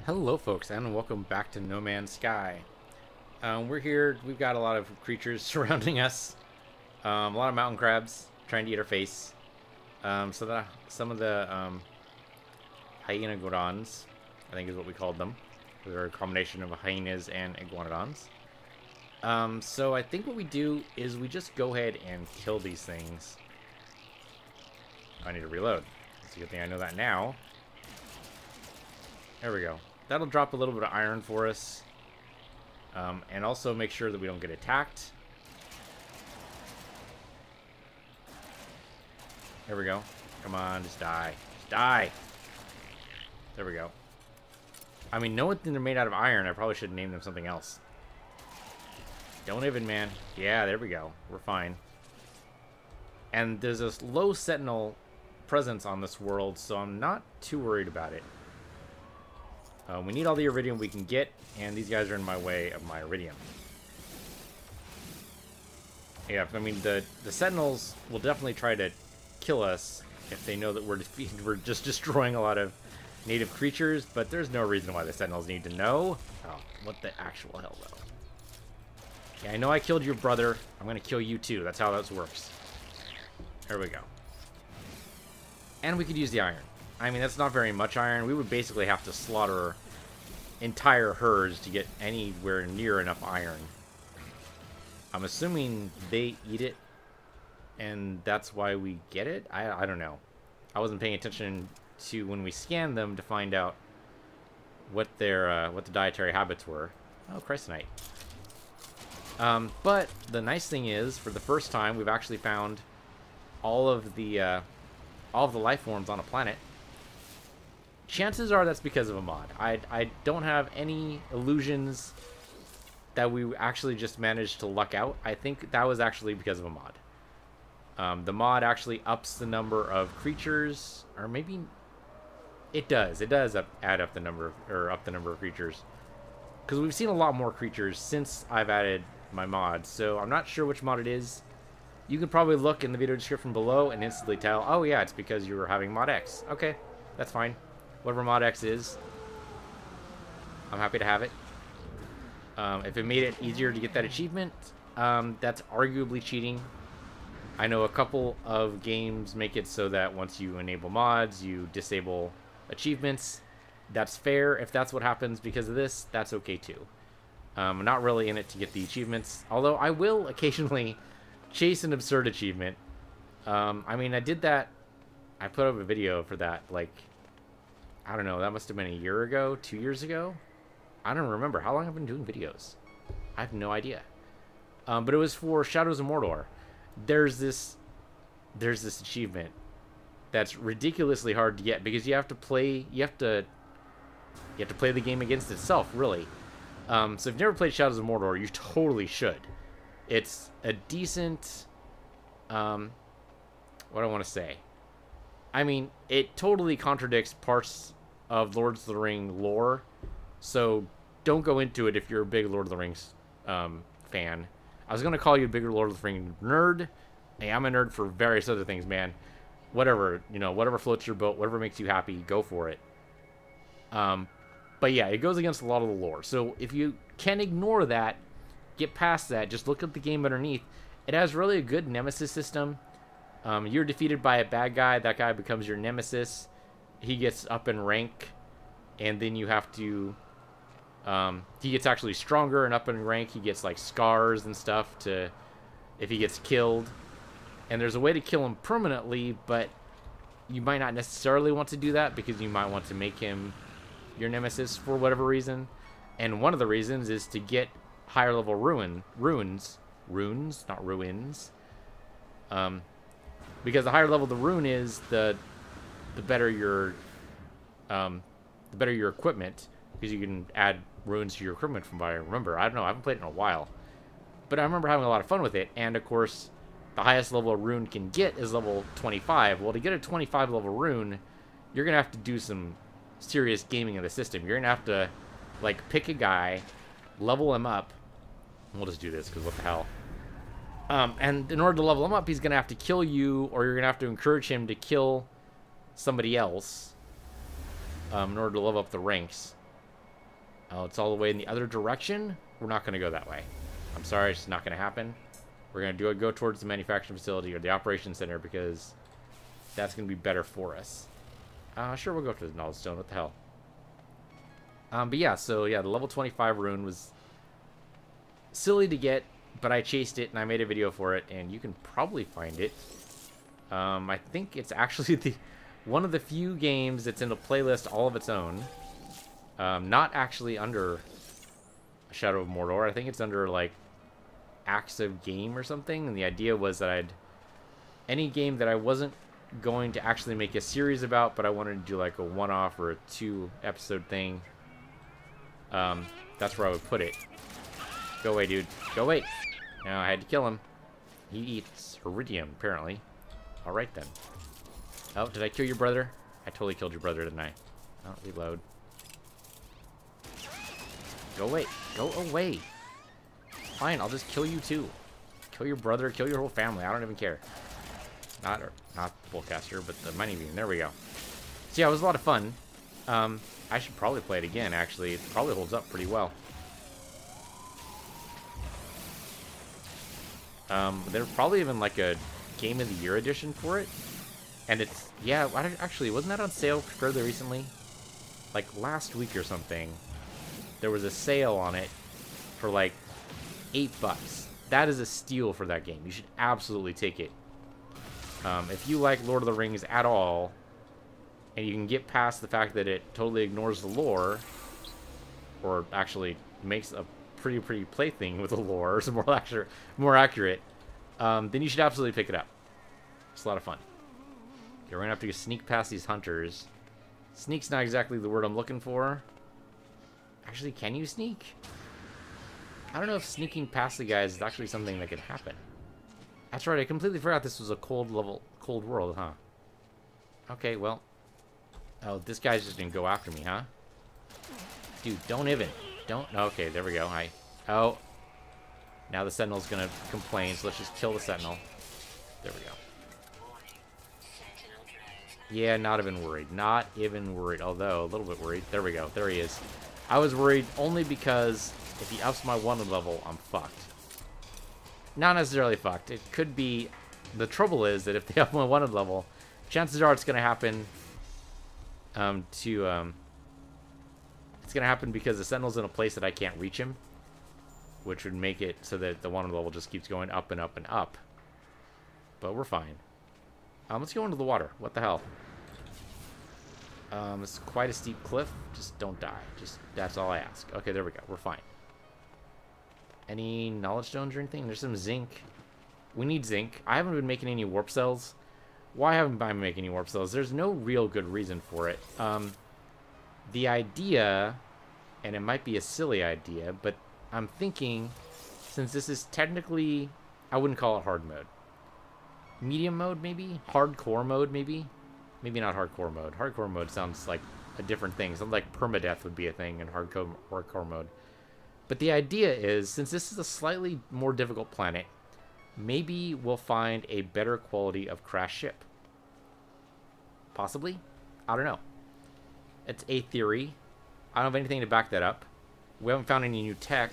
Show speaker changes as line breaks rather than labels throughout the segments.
Hello folks, and welcome back to No Man's Sky. We're here, we've got a lot of creatures surrounding us. A lot of mountain crabs trying to eat our face. Some of the hyenagodons, I think is what we called them. They're a combination of hyenas and iguanodons. So I think what we do is we just go ahead and kill these things. I need to reload. It's a good thing I know that now. There we go. That'll drop a little bit of iron for us. And also make sure that we don't get attacked. There we go. Come on, just die. Just die! There we go. I mean, knowing they're made out of iron, I probably should name them something else. Don't even, man. Yeah, there we go. We're fine. And there's this low sentinel presence on this world, so I'm not too worried about it. We need all the iridium we can get, and these guys are in my way of my iridium. Yeah, I mean, the sentinels will definitely try to kill us if they know that we're just destroying a lot of native creatures, but there's no reason why the sentinels need to know. Oh, what the actual hell, though. Yeah, I know I killed your brother. I'm going to kill you, too. That's how this works. There we go. And we could use the iron. I mean, that's not very much iron. We would basically have to slaughter entire herds to get anywhere near enough iron. I'm assuming they eat it, and that's why we get it? I don't know. I wasn't paying attention to when we scanned them to find out what their what the dietary habits were. Oh, Christonite. But the nice thing is, for the first time, we've actually found all of the life forms on a planet. Chances are that's because of a mod. I don't have any illusions that we actually just managed to luck out. I think that was actually because of a mod. The mod actually ups the number of creatures, or maybe it does. It does add up the number of creatures, because we've seen a lot more creatures since I've added my mod. So I'm not sure which mod it is. You can probably look in the video description below and instantly tell. Oh yeah, it's because you were having mod X. Okay, that's fine. Whatever mod X is, I'm happy to have it. If it made it easier to get that achievement, that's arguably cheating. I know a couple of games make it so that once you enable mods, you disable achievements. That's fair. If that's what happens because of this, that's okay too. I'm not really in it to get the achievements, although I will occasionally chase an absurd achievement. I mean, I did that. I put up a video for that, like, I don't know, that must have been a year ago, 2 years ago? I don't remember. How long have I been doing videos? I have no idea. But it was for Shadows of Mordor. There's this achievement that's ridiculously hard to get because you have to play the game against itself, really. So if you've never played Shadows of Mordor, you totally should. It's a decent, what do I want to say? I mean, it totally contradicts parts of Lord of the Rings lore, so don't go into it if you're a big Lord of the Rings fan. I was going to call you a bigger Lord of the Rings nerd. Hey, I'm a nerd for various other things, man. Whatever, you know, whatever floats your boat, whatever makes you happy, go for it. But yeah, it goes against a lot of the lore. So if you can ignore that, get past that, just look at the game underneath. It has really a good nemesis system. You're defeated by a bad guy, that guy becomes your nemesis. He gets up in rank, and then you have to... he gets actually stronger and up in rank. He gets, like, scars and stuff to... if he gets killed. And there's a way to kill him permanently, but you might not necessarily want to do that, because you might want to make him your nemesis for whatever reason. And one of the reasons is to get higher level runes, not ruins. Because the higher level the rune is, the better your equipment, because you can add runes to your equipment from what I remember. I don't know, I haven't played it in a while, but I remember having a lot of fun with it. And of course, the highest level a rune can get is level 25. Well, to get a 25 level rune, you're gonna have to do some serious gaming of the system. You're gonna have to, like, pick a guy, level him up. We'll just do this because what the hell. And in order to level him up, he's going to have to kill you, or you're going to have to encourage him to kill somebody else in order to level up the ranks. Oh, it's all the way in the other direction? We're not going to go that way. I'm sorry, it's not going to happen. We're going to go towards the manufacturing facility or the operations center because that's going to be better for us. Sure, we'll go to the knowledge stone. What the hell? But yeah, so yeah, the level 25 rune was silly to get, but I chased it and I made a video for it, and you can probably find it. I think it's actually one of the few games that's in a playlist all of its own. Not actually under Shadow of Mordor. I think it's under, like, Acts of Game or something. And the idea was that any game that I wasn't going to actually make a series about, but I wanted to do, like, a one-off or a 2-episode thing. That's where I would put it. Go away, dude. Go away. Now I had to kill him. He eats iridium, apparently. Alright, then. Oh, did I kill your brother? I totally killed your brother, didn't I? Oh, reload. Go away. Go away. Fine, I'll just kill you too. Kill your brother, kill your whole family. I don't even care. Not Bullcaster, but the mining beam. There we go. So yeah, it was a lot of fun. I should probably play it again, actually. It probably holds up pretty well. There's probably even like a Game of the Year edition for it. And it's, yeah, actually, wasn't that on sale fairly recently? Like last week or something. There was a sale on it for like $8. That is a steal for that game. You should absolutely take it. If you like Lord of the Rings at all, and you can get past the fact that it totally ignores the lore, or actually makes a pretty plaything with the lore, or some more accurate, then you should absolutely pick it up. It's a lot of fun. Okay, we're gonna have to sneak past these hunters. Sneak's not exactly the word I'm looking for. Actually, can you sneak? I don't know if sneaking past the guys is actually something that could happen. That's right, I completely forgot this was a cold world, huh? Okay, well. Oh, this guy's just gonna go after me, huh? Dude, don't even. Don't. Okay, there we go. Oh. Now the Sentinel's gonna complain, so let's just kill the Sentinel. There we go. Yeah, not even worried. Not even worried. Although, a little bit worried. There we go. There he is. I was worried only because if he ups my wanted level, I'm fucked. Not necessarily fucked. It could be... The trouble is that if they up my wanted level, chances are it's going to happen it's going to happen because the Sentinel's in a place that I can't reach him, which would make it so that the wanted level just keeps going up and up and up. But we're fine. Let's go into the water. What the hell? It's quite a steep cliff. Just don't die. That's all I ask. Okay, there we go. We're fine. Any knowledge stones or anything? There's some zinc. We need zinc. I haven't been making any warp cells. Why haven't I been making any warp cells? There's no real good reason for it. The idea, and it might be a silly idea, but I'm thinking, since this is technically, I wouldn't call it hard mode. Medium mode, maybe? Hardcore mode, maybe? Maybe not hardcore mode. Hardcore mode sounds like a different thing. Something like permadeath would be a thing in hardcore mode. But the idea is, since this is a slightly more difficult planet, maybe we'll find a better quality of crash ship. Possibly? I don't know. It's a theory. I don't have anything to back that up. We haven't found any new tech.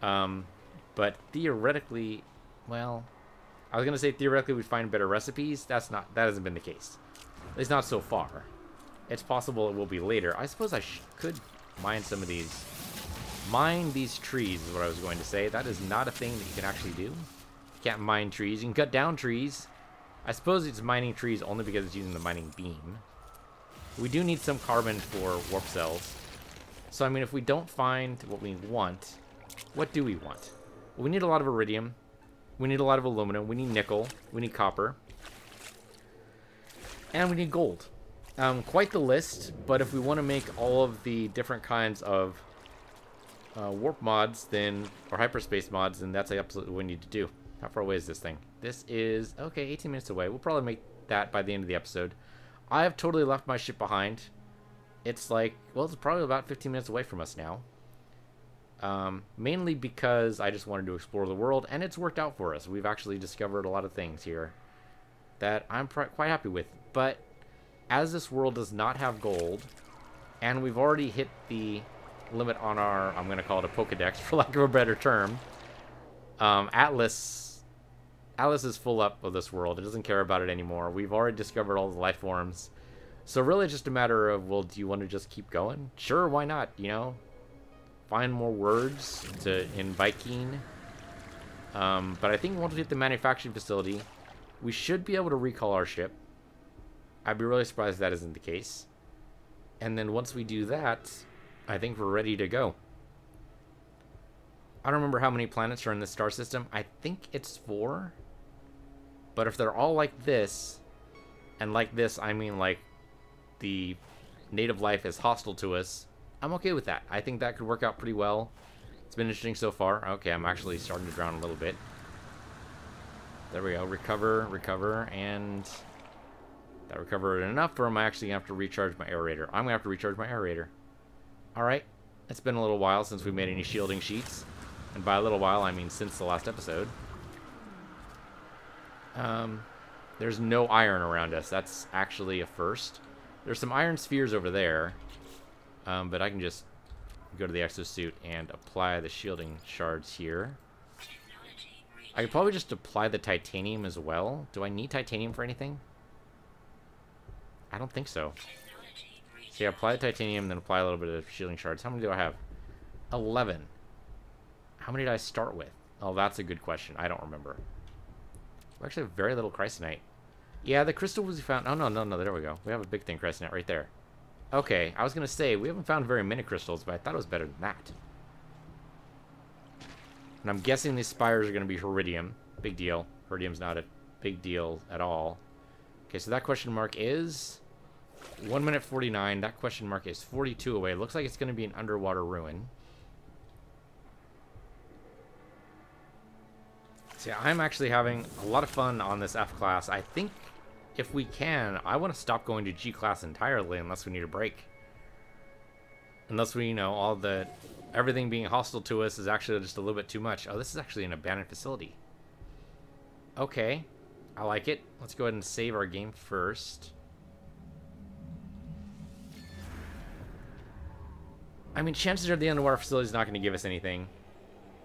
But theoretically, well... I was going to say theoretically we'd find better recipes. That hasn't been the case. At least not so far. It's possible it will be later. I suppose I could mine some of these. Mine these trees is what I was going to say. That is not a thing that you can actually do. You can't mine trees. You can cut down trees. I suppose it's mining trees only because it's using the mining beam. We do need some carbon for warp cells. So, I mean, if we don't find what we want, what do we want? Well, we need a lot of iridium. We need a lot of aluminum. We need nickel. We need copper. And we need gold. Quite the list, but if we want to make all of the different kinds of warp mods, then, or hyperspace mods, then that's absolutely what we need to do. How far away is this thing? This is, okay, 18 minutes away. We'll probably make that by the end of the episode. I have totally left my ship behind. It's like, well, it's probably about 15 minutes away from us now. Mainly because I just wanted to explore the world, and it's worked out for us. We've actually discovered a lot of things here that I'm quite happy with. But as this world does not have gold, and we've already hit the limit on our, I'm going to call it a Pokedex, for lack of a better term. Atlas is full up of this world. It doesn't care about it anymore. We've already discovered all the life forms. So really just a matter of, well, do you want to just keep going? Sure, why not, you know? Find more words in Viking. But I think once we hit the manufacturing facility, we should be able to recall our ship. I'd be really surprised if that isn't the case. And then once we do that, I think we're ready to go. I don't remember how many planets are in this star system. I think it's 4. But if they're all like this, and like this, I mean like the native life is hostile to us, I'm okay with that. I think that could work out pretty well. It's been interesting so far. Okay, I'm actually starting to drown a little bit. There we go. Recover, recover, and that recovered enough, or am I actually going to have to recharge my aerator? I'm going to have to recharge my aerator. Alright. It's been a little while since we made any shielding sheets. And by a little while, I mean since the last episode. There's no iron around us. That's actually a first. There's some iron spheres over there. But I can just go to the exosuit and apply the shielding shards here. I could probably just apply the titanium as well. Do I need titanium for anything? I don't think so. So yeah, apply the titanium, then apply a little bit of shielding shards. How many do I have? 11. How many did I start with? Oh, that's a good question. I don't remember. We actually have very little chrysonite. Yeah, the crystal was found. Oh, no, there we go. We have a big thing chrysonite right there. Okay, I was going to say, we haven't found very many crystals, but I thought it was better than that. And I'm guessing these spires are going to be Iridium. Big deal. Iridium's not a big deal at all. Okay, so that question mark is 1 minute 49. That question mark is 42 away. It looks like it's going to be an underwater ruin. So yeah, I'm actually having a lot of fun on this F class. I think if we can, I want to stop going to G class entirely unless we need a break. Unless we, you know, everything being hostile to us is actually just a little bit too much. Oh, this is actually an abandoned facility. Okay. I like it. Let's go ahead and save our game first. I mean, chances are the underwater facility is not going to give us anything.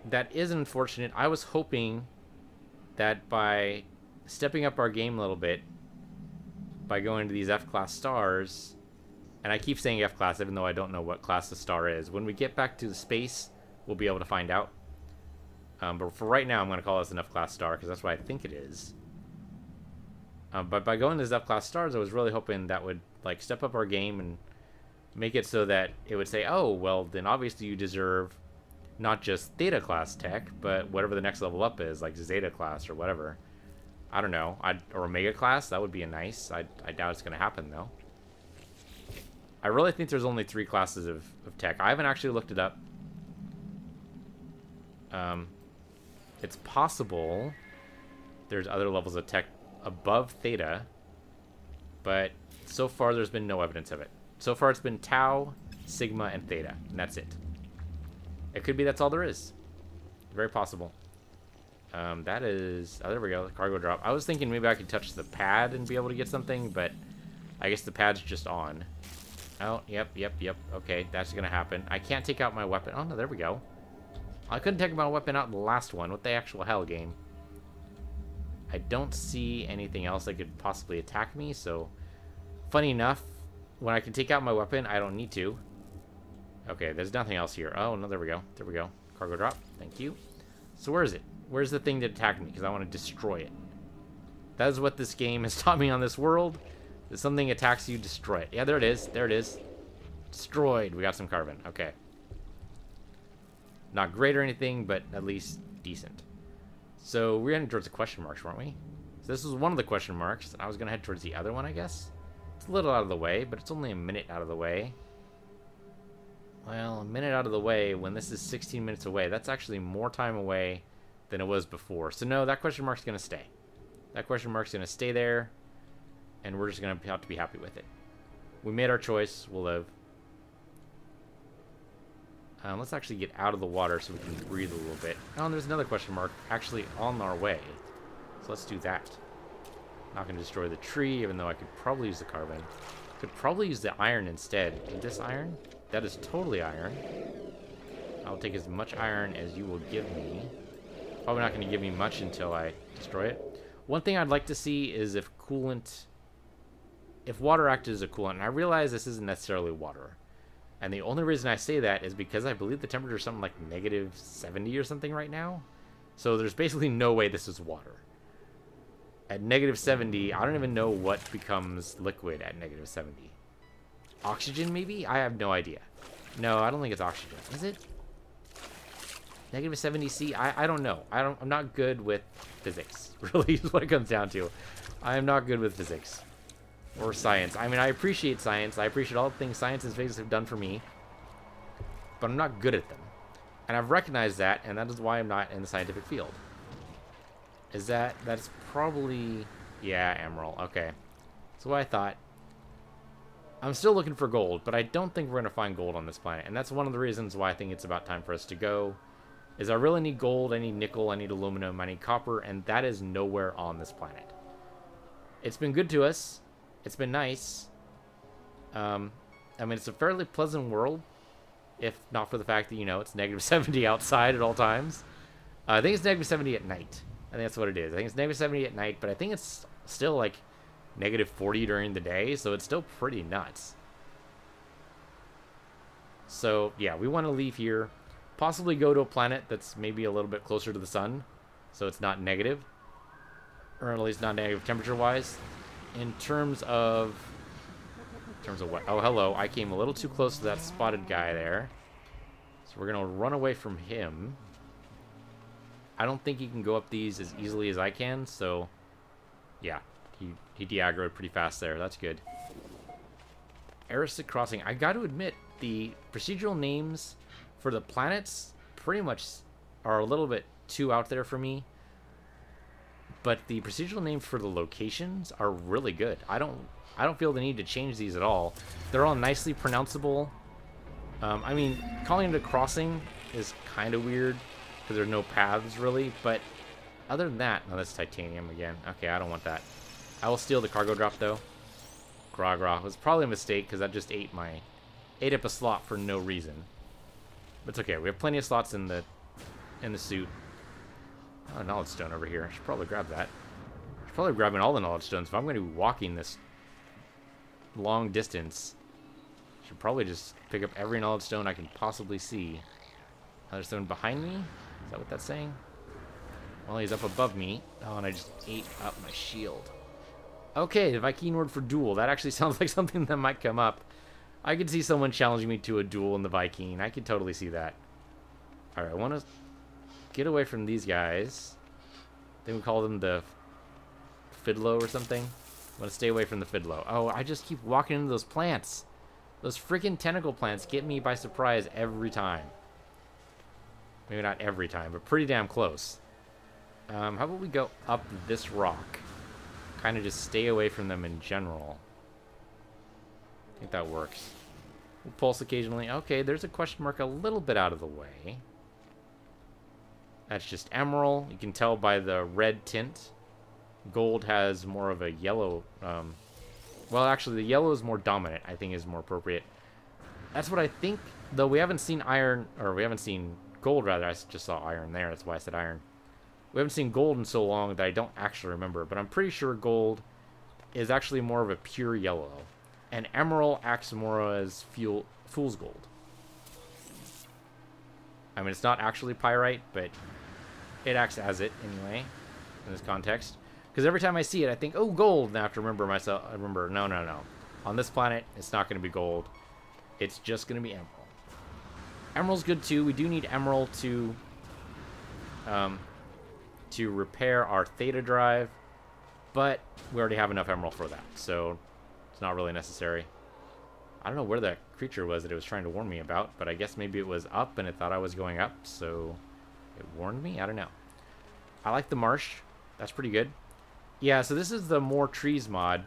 That is unfortunate. I was hoping that by stepping up our game a little bit, by going to these F-class stars, and I keep saying F-class even though I don't know what class the star is. When we get back to the space, we'll be able to find out. But for right now, I'm going to call this an F-class star because that's what I think it is. But by going to these F-class stars, I was really hoping that would like step up our game and make it so that it would say, oh, well, then obviously you deserve not just Theta class tech, but whatever the next level up is, like Zeta class or whatever. I don't know. Or Omega class, that would be a nice. I doubt it's going to happen, though. I really think there's only 3 classes of tech. I haven't actually looked it up. It's possible there's other levels of tech above Theta, but so far there's been no evidence of it. So far it's been Tau, Sigma, and Theta, and that's it. It could be that's all there is. Very possible. That is... Oh, there we go. The cargo drop. I was thinking maybe I could touch the pad and be able to get something, but I guess the pad's just on. Oh, yep. Okay, that's going to happen. I can't take out my weapon. Oh, no, there we go. I couldn't take my weapon out in the last one. What the actual hell, game? I don't see anything else that could possibly attack me, so... Funny enough, when I can take out my weapon, I don't need to. Okay, there's nothing else here. Oh, no, there we go. There we go. Cargo drop. Thank you. So where is it? Where's the thing that attacked me? Because I want to destroy it. That is what this game has taught me on this world. If something attacks you, destroy it. Yeah, there it is. There it is. Destroyed. We got some carbon. Okay. Not great or anything, but at least decent. So we're heading towards the question marks, weren't we? So this was one of the question marks, and I was going to head towards the other one, I guess. It's a little out of the way, but it's only a minute out of the way. Well, a minute out of the way when this is 16 minutes away. That's actually more time away than it was before. So no, that question mark's going to stay. That question mark's going to stay there, and we're just going to have to be happy with it. We made our choice. We'll live. Let's actually get out of the water so we can breathe a little bit. Oh, and there's another question mark actually on our way. So let's do that. Not going to destroy the tree, even though I could probably use the carbon. Could probably use the iron instead. Is this iron? That is totally iron. I'll take as much iron as you will give me. Probably not going to give me much until I destroy it. One thing I'd like to see is if water acted as a coolant. And I realize this isn't necessarily water. And the only reason I say that is because I believe the temperature is something like -70 or something right now. So there's basically no way this is water. At -70, I don't even know what becomes liquid at -70. Oxygen, maybe? I have no idea. No, I don't think it's oxygen. Is it? -70C? I don't know. I'm not good with physics, really, is what it comes down to. I am not good with physics. Or science. I mean, I appreciate science. I appreciate all the things science and physics have done for me. But I'm not good at them. And I've recognized that, and that is why I'm not in the scientific field. That's probably... Yeah, emerald. Okay. That's what I thought. I'm still looking for gold, but I don't think we're going to find gold on this planet. And that's one of the reasons why I think it's about time for us to go. Is I really need gold, I need nickel, I need aluminum, I need copper, and that is nowhere on this planet. It's been good to us. It's been nice. I mean, it's a fairly pleasant world, if not for the fact that, you know, it's -70 outside at all times. I think it's -70 at night. I think that's what it is. I think it's -70 at night, but I think it's still like -40 during the day, so it's still pretty nuts. So, yeah, we want to leave here. Possibly go to a planet that's maybe a little bit closer to the sun, so it's not negative. Or at least not negative temperature-wise. In terms of what? Oh, hello. I came a little too close to that spotted guy there. So we're going to run away from him. I don't think he can go up these as easily as I can, so... Yeah, he de-aggroed pretty fast there. That's good. Aristic Crossing. I got to admit, the procedural names for the planets pretty much are a little bit too out there for me. But the procedural names for the locations are really good. I don't feel the need to change these at all. They're all nicely pronounceable. I mean, calling it a crossing is kind of weird because there's no paths really. But other than that, no, that's titanium again. Okay, I don't want that. I will steal the cargo drop though. Gra gra. It was probably a mistake because that just ate up a slot for no reason. But it's okay. We have plenty of slots in the suit. Oh, knowledge stone over here. I should probably grab that. I should probably be grabbing all the knowledge stones. If I'm going to be walking this long distance, I should probably just pick up every knowledge stone I can possibly see. Another stone behind me? Is that what that's saying? Well, he's up above me. Oh, and I just ate up my shield. Okay, the Viking word for duel. That actually sounds like something that might come up. I could see someone challenging me to a duel in the Viking. I could totally see that. Alright, I want to get away from these guys. I think we call them the Fidlo or something. I want to stay away from the Fidlo. Oh, I just keep walking into those plants. Those freaking tentacle plants get me by surprise every time. Maybe not every time, but pretty damn close. How about we go up this rock? Kind of just stay away from them in general. I think that works. We'll pulse occasionally. Okay, there's a question mark a little bit out of the way. That's just emerald. You can tell by the red tint. Gold has more of a yellow... well, actually, the yellow is more dominant, I think is more appropriate. That's what I think, though we haven't seen iron... Or we haven't seen gold, rather. I just saw iron there. That's why I said iron. We haven't seen gold in so long that I don't actually remember. But I'm pretty sure gold is actually more of a pure yellow. And emerald acts more as fool's gold. I mean, it's not actually pyrite, but it acts as it anyway in this context. Because every time I see it, I think, oh, gold. And I have to remember myself. I remember, no, no, no. On this planet, it's not going to be gold. It's just going to be emerald. Emerald's good too. We do need emerald to repair our theta drive, but we already have enough emerald for that, so it's not really necessary. I don't know where that creature was that it was trying to warn me about, but I guess maybe it was up and it thought I was going up, so it warned me? I don't know. I like the marsh. That's pretty good. Yeah, so this is the more trees mod.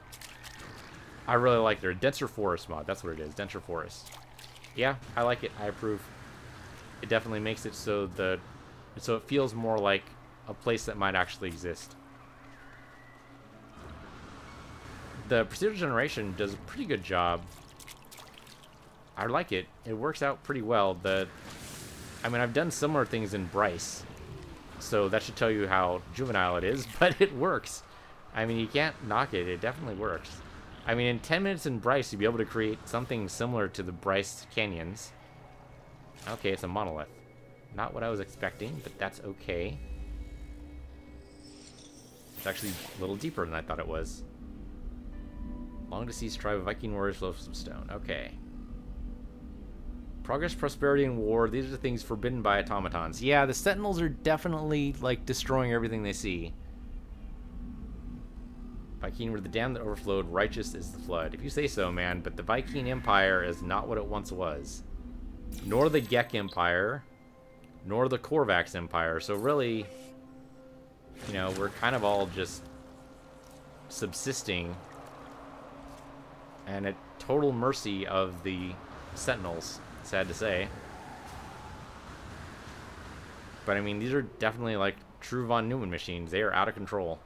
I really like their denser forest mod. That's what it is, denser forest. Yeah, I like it. I approve. It definitely makes it so it feels more like a place that might actually exist. The procedural generation does a pretty good job. I like it. It works out pretty well. I I mean, I've done similar things in Bryce, so that should tell you how juvenile it is, but it works. I mean, you can't knock it. It definitely works. I mean, in 10 minutes in Bryce, you'd be able to create something similar to the Bryce Canyons. Okay, it's a monolith. Not what I was expecting, but that's okay. It's actually a little deeper than I thought it was. Long-deceased tribe of Viking warriors, loaves of stone. Okay. Progress, prosperity, and war. These are the things forbidden by automatons. Yeah, the Sentinels are definitely, like, destroying everything they see. Viking were the dam that overflowed. Righteous is the flood. If you say so, man. But the Viking Empire is not what it once was. Nor the Gek Empire. Nor the Korvax Empire. So really, you know, we're kind of all just subsisting and at total mercy of the Sentinels, sad to say. But I mean, these are definitely like true von Neumann machines. They are out of control.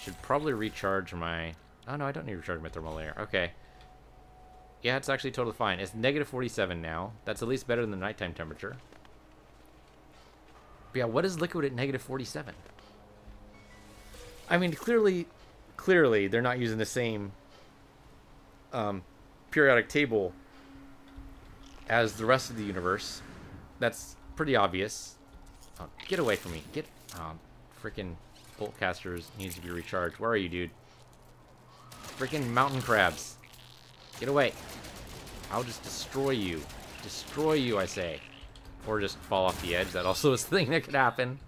Should probably recharge my... Oh no, I don't need to recharge my thermal layer. Okay. Yeah, it's actually totally fine. It's negative 47 now. That's at least better than the nighttime temperature. But yeah, what is liquid at negative 47? I mean, clearly they're not using the same periodic table as the rest of the universe. That's pretty obvious. Oh, get away from me. Get... freaking boltcasters needs to be recharged. Where are you, dude? Freaking mountain crabs. Get away. I'll just destroy you. Destroy you, I say. Or just fall off the edge. That also is a thing that could happen.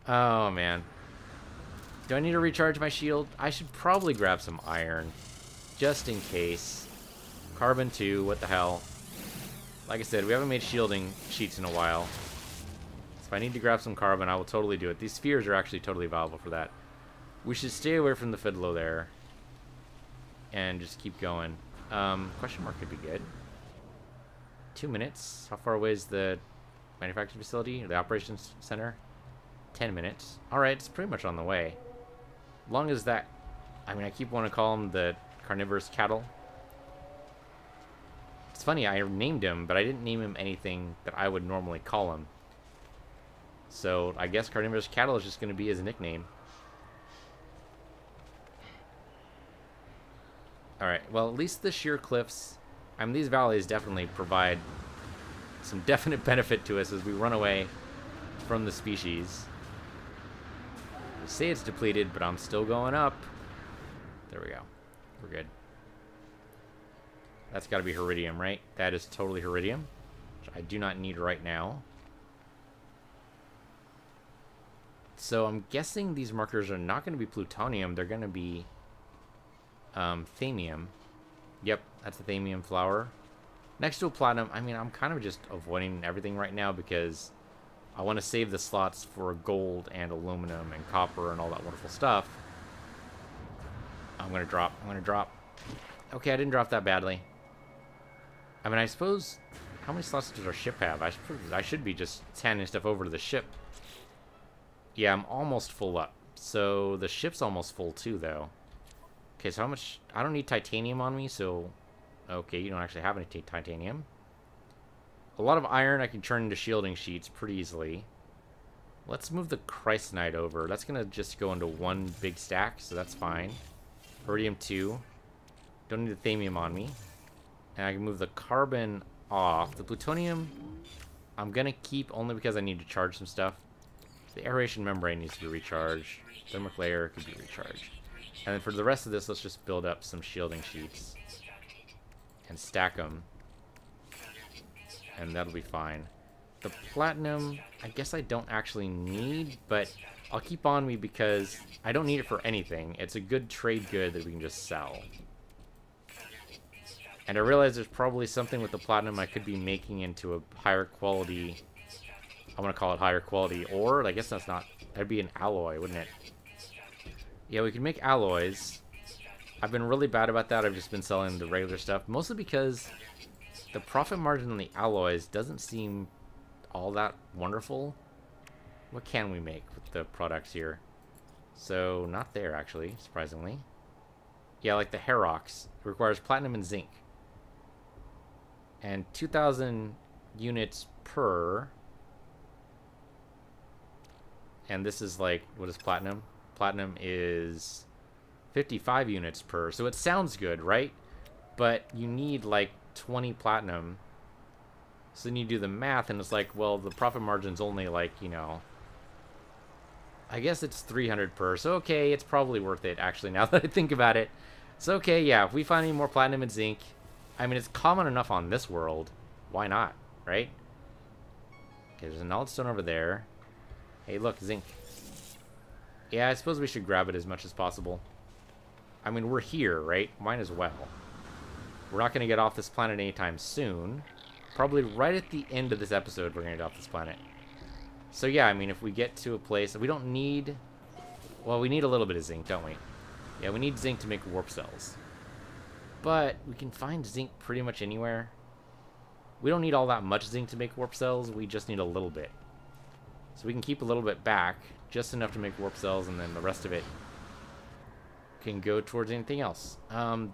Oh, man. Do I need to recharge my shield? I should probably grab some iron. Just in case. Carbon 2, what the hell. Like I said, we haven't made shielding sheets in a while. So if I need to grab some carbon, I will totally do it. These spheres are actually totally valuable for that. We should stay away from the fiddler there. And just keep going. Question mark could be good. 2 minutes. How far away is the manufacturing facility? Or the operations center? 10 minutes. Alright, it's pretty much on the way. Long as that... I mean, I keep wanting to call them the carnivorous cattle. It's funny, I named him, but I didn't name him anything that I would normally call him. So, I guess carnivorous cattle is just going to be his nickname. Alright, well, at least the sheer cliffs... I mean, these valleys definitely provide some definite benefit to us as we run away from the species. They say it's depleted, but I'm still going up. There we go. We're good. That's got to be Iridium, right? That is totally Iridium, which I do not need right now. So I'm guessing these markers are not going to be plutonium. They're going to be thamium. Yep, that's the thamium flower. Next to a platinum, I mean, I'm kind of just avoiding everything right now because I want to save the slots for gold and aluminum and copper and all that wonderful stuff. I'm going to drop. Okay, I didn't drop that badly. I mean, I suppose... How many slots does our ship have? I should be just handing stuff over to the ship. Yeah, I'm almost full up. So, the ship's almost full too, though. Okay, so how much... I don't need titanium on me, so... Okay, you don't actually have any titanium. A lot of iron I can turn into shielding sheets pretty easily. Let's move the Christonite over. That's going to just go into one big stack, so that's fine. Iridium 2. Don't need the thamium on me. And I can move the carbon off. The plutonium, I'm going to keep only because I need to charge some stuff. The aeration membrane needs to be recharged. Thermic layer could be recharged. And then for the rest of this, let's just build up some shielding sheets. And stack them. And that'll be fine. The platinum, I guess I don't actually need, but I'll keep on me because I don't need it for anything. It's a good trade good that we can just sell. And I realize there's probably something with the platinum I could be making into a higher quality... I want to call it higher quality ore. I guess that's not... That'd be an alloy, wouldn't it? Yeah, we can make alloys. I've been really bad about that. I've just been selling the regular stuff. Mostly because the profit margin on the alloys doesn't seem all that wonderful. What can we make with the products here? So, not there, actually, surprisingly. Yeah, like the Herox. It requires platinum and zinc. And 2,000 units per. And this is like, what is platinum? Platinum is 55 units per. So it sounds good, right? But you need like 20 platinum. So then you do the math and it's like, well, the profit margin's only like, you know, I guess it's 300 per. So okay, it's probably worth it actually now that I think about it. So okay, yeah, if we find any more platinum and zinc, I mean, it's common enough on this world. Why not, right? Okay, there's a knowledge stone over there. Hey, look, zinc. Yeah, I suppose we should grab it as much as possible. I mean, we're here, right? Might as well. We're not going to get off this planet anytime soon. Probably right at the end of this episode, we're going to get off this planet. So yeah, I mean, if we get to a place... We don't need... Well, we need a little bit of zinc, don't we? Yeah, we need zinc to make warp cells. But we can find zinc pretty much anywhere. We don't need all that much zinc to make warp cells. We just need a little bit. So we can keep a little bit back, just enough to make warp cells, and then the rest of it can go towards anything else.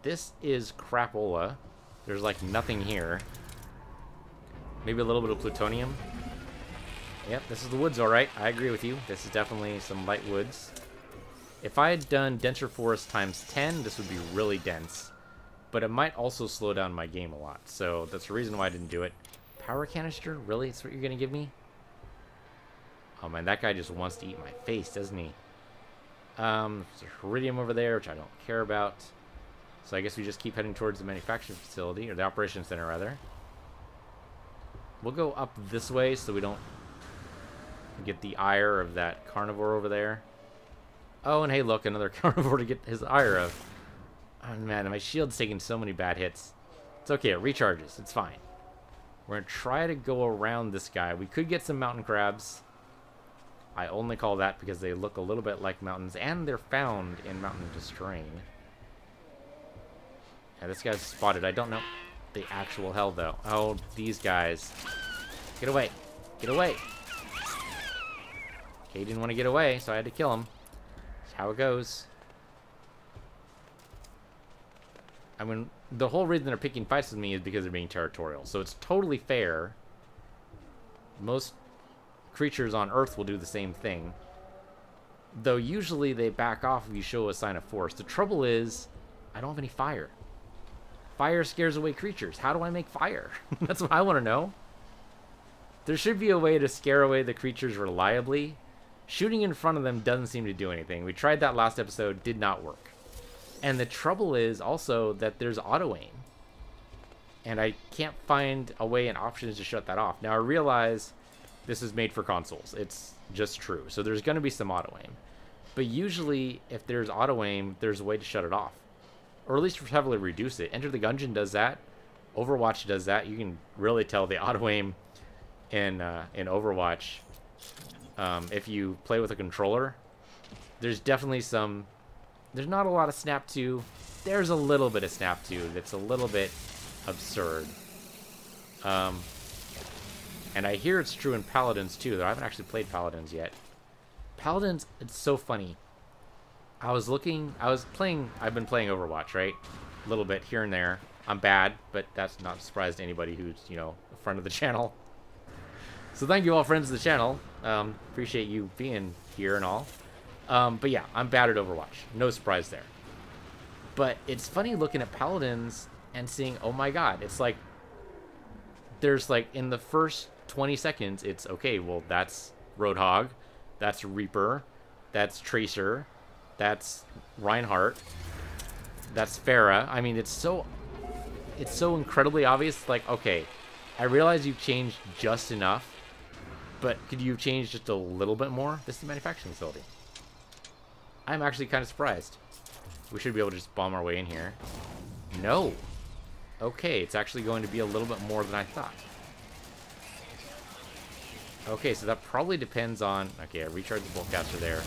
This is crapola. There's like nothing here. Maybe a little bit of plutonium. Yep, this is the woods, alright. I agree with you. This is definitely some light woods. If I had done denser forest times 10, this would be really dense. But it might also slow down my game a lot. So that's the reason why I didn't do it. Power canister? Really? That's what you're going to give me? Oh man, that guy just wants to eat my face, doesn't he? There's a iridium over there, which I don't care about. So I guess we just keep heading towards the manufacturing facility, or the operations center, rather. We'll go up this way so we don't get the ire of that carnivore over there. Oh, and hey, look, another carnivore to get his ire of. Oh man, my shield's taking so many bad hits. It's okay, it recharges. It's fine. We're going to try to go around this guy. We could get some mountain crabs. I only call that because they look a little bit like mountains, and they're found in mountain terrain. Yeah, this guy's spotted. I don't know the actual hell, though. Oh, these guys. Get away. Get away. Okay, he didn't want to get away, so I had to kill him. That's how it goes. I mean, the whole reason they're picking fights with me is because they're being territorial. So it's totally fair. Most creatures on Earth will do the same thing. Though usually they back off if you show a sign of force. The trouble is, I don't have any fire. Fire scares away creatures. How do I make fire? That's what I want to know. There should be a way to scare away the creatures reliably. Shooting in front of them doesn't seem to do anything. We tried that last episode, did not work. And the trouble is also that there's auto aim. And I can't find a way in options to shut that off. Now I realize this is made for consoles. It's just true. So there's going to be some auto aim. But usually if there's auto aim, there's a way to shut it off. Or at least heavily reduce it. Enter the Gungeon does that. Overwatch does that. You can really tell the auto aim in Overwatch. If you play with a controller, there's definitely some... There's not a lot of snap to. There's a little bit of snap to. That's a little bit absurd. And I hear it's true in Paladins too, though I haven't actually played Paladins yet. Paladins, it's so funny. I've been playing Overwatch, right? A little bit here and there. I'm bad, but that's not a surprise to anybody who's, you know, a friend of the channel. So thank you all, friends of the channel. Appreciate you being here and all. But yeah, I'm bad at Overwatch. No surprise there. But it's funny looking at Paladins and seeing, oh my god, it's like, there's like, in the first 20 seconds, it's, okay, well, that's Roadhog, that's Reaper, that's Tracer, that's Reinhardt, that's Pharah. I mean, it's so incredibly obvious. Like, okay, I realize you've changed just enough, but could you have changed just a little bit more? This is a manufacturing facility. I'm actually kind of surprised. We should be able to just bomb our way in here. No. Okay, it's actually going to be a little bit more than I thought. Okay, so that probably depends on... Okay, I recharge the boltcaster there.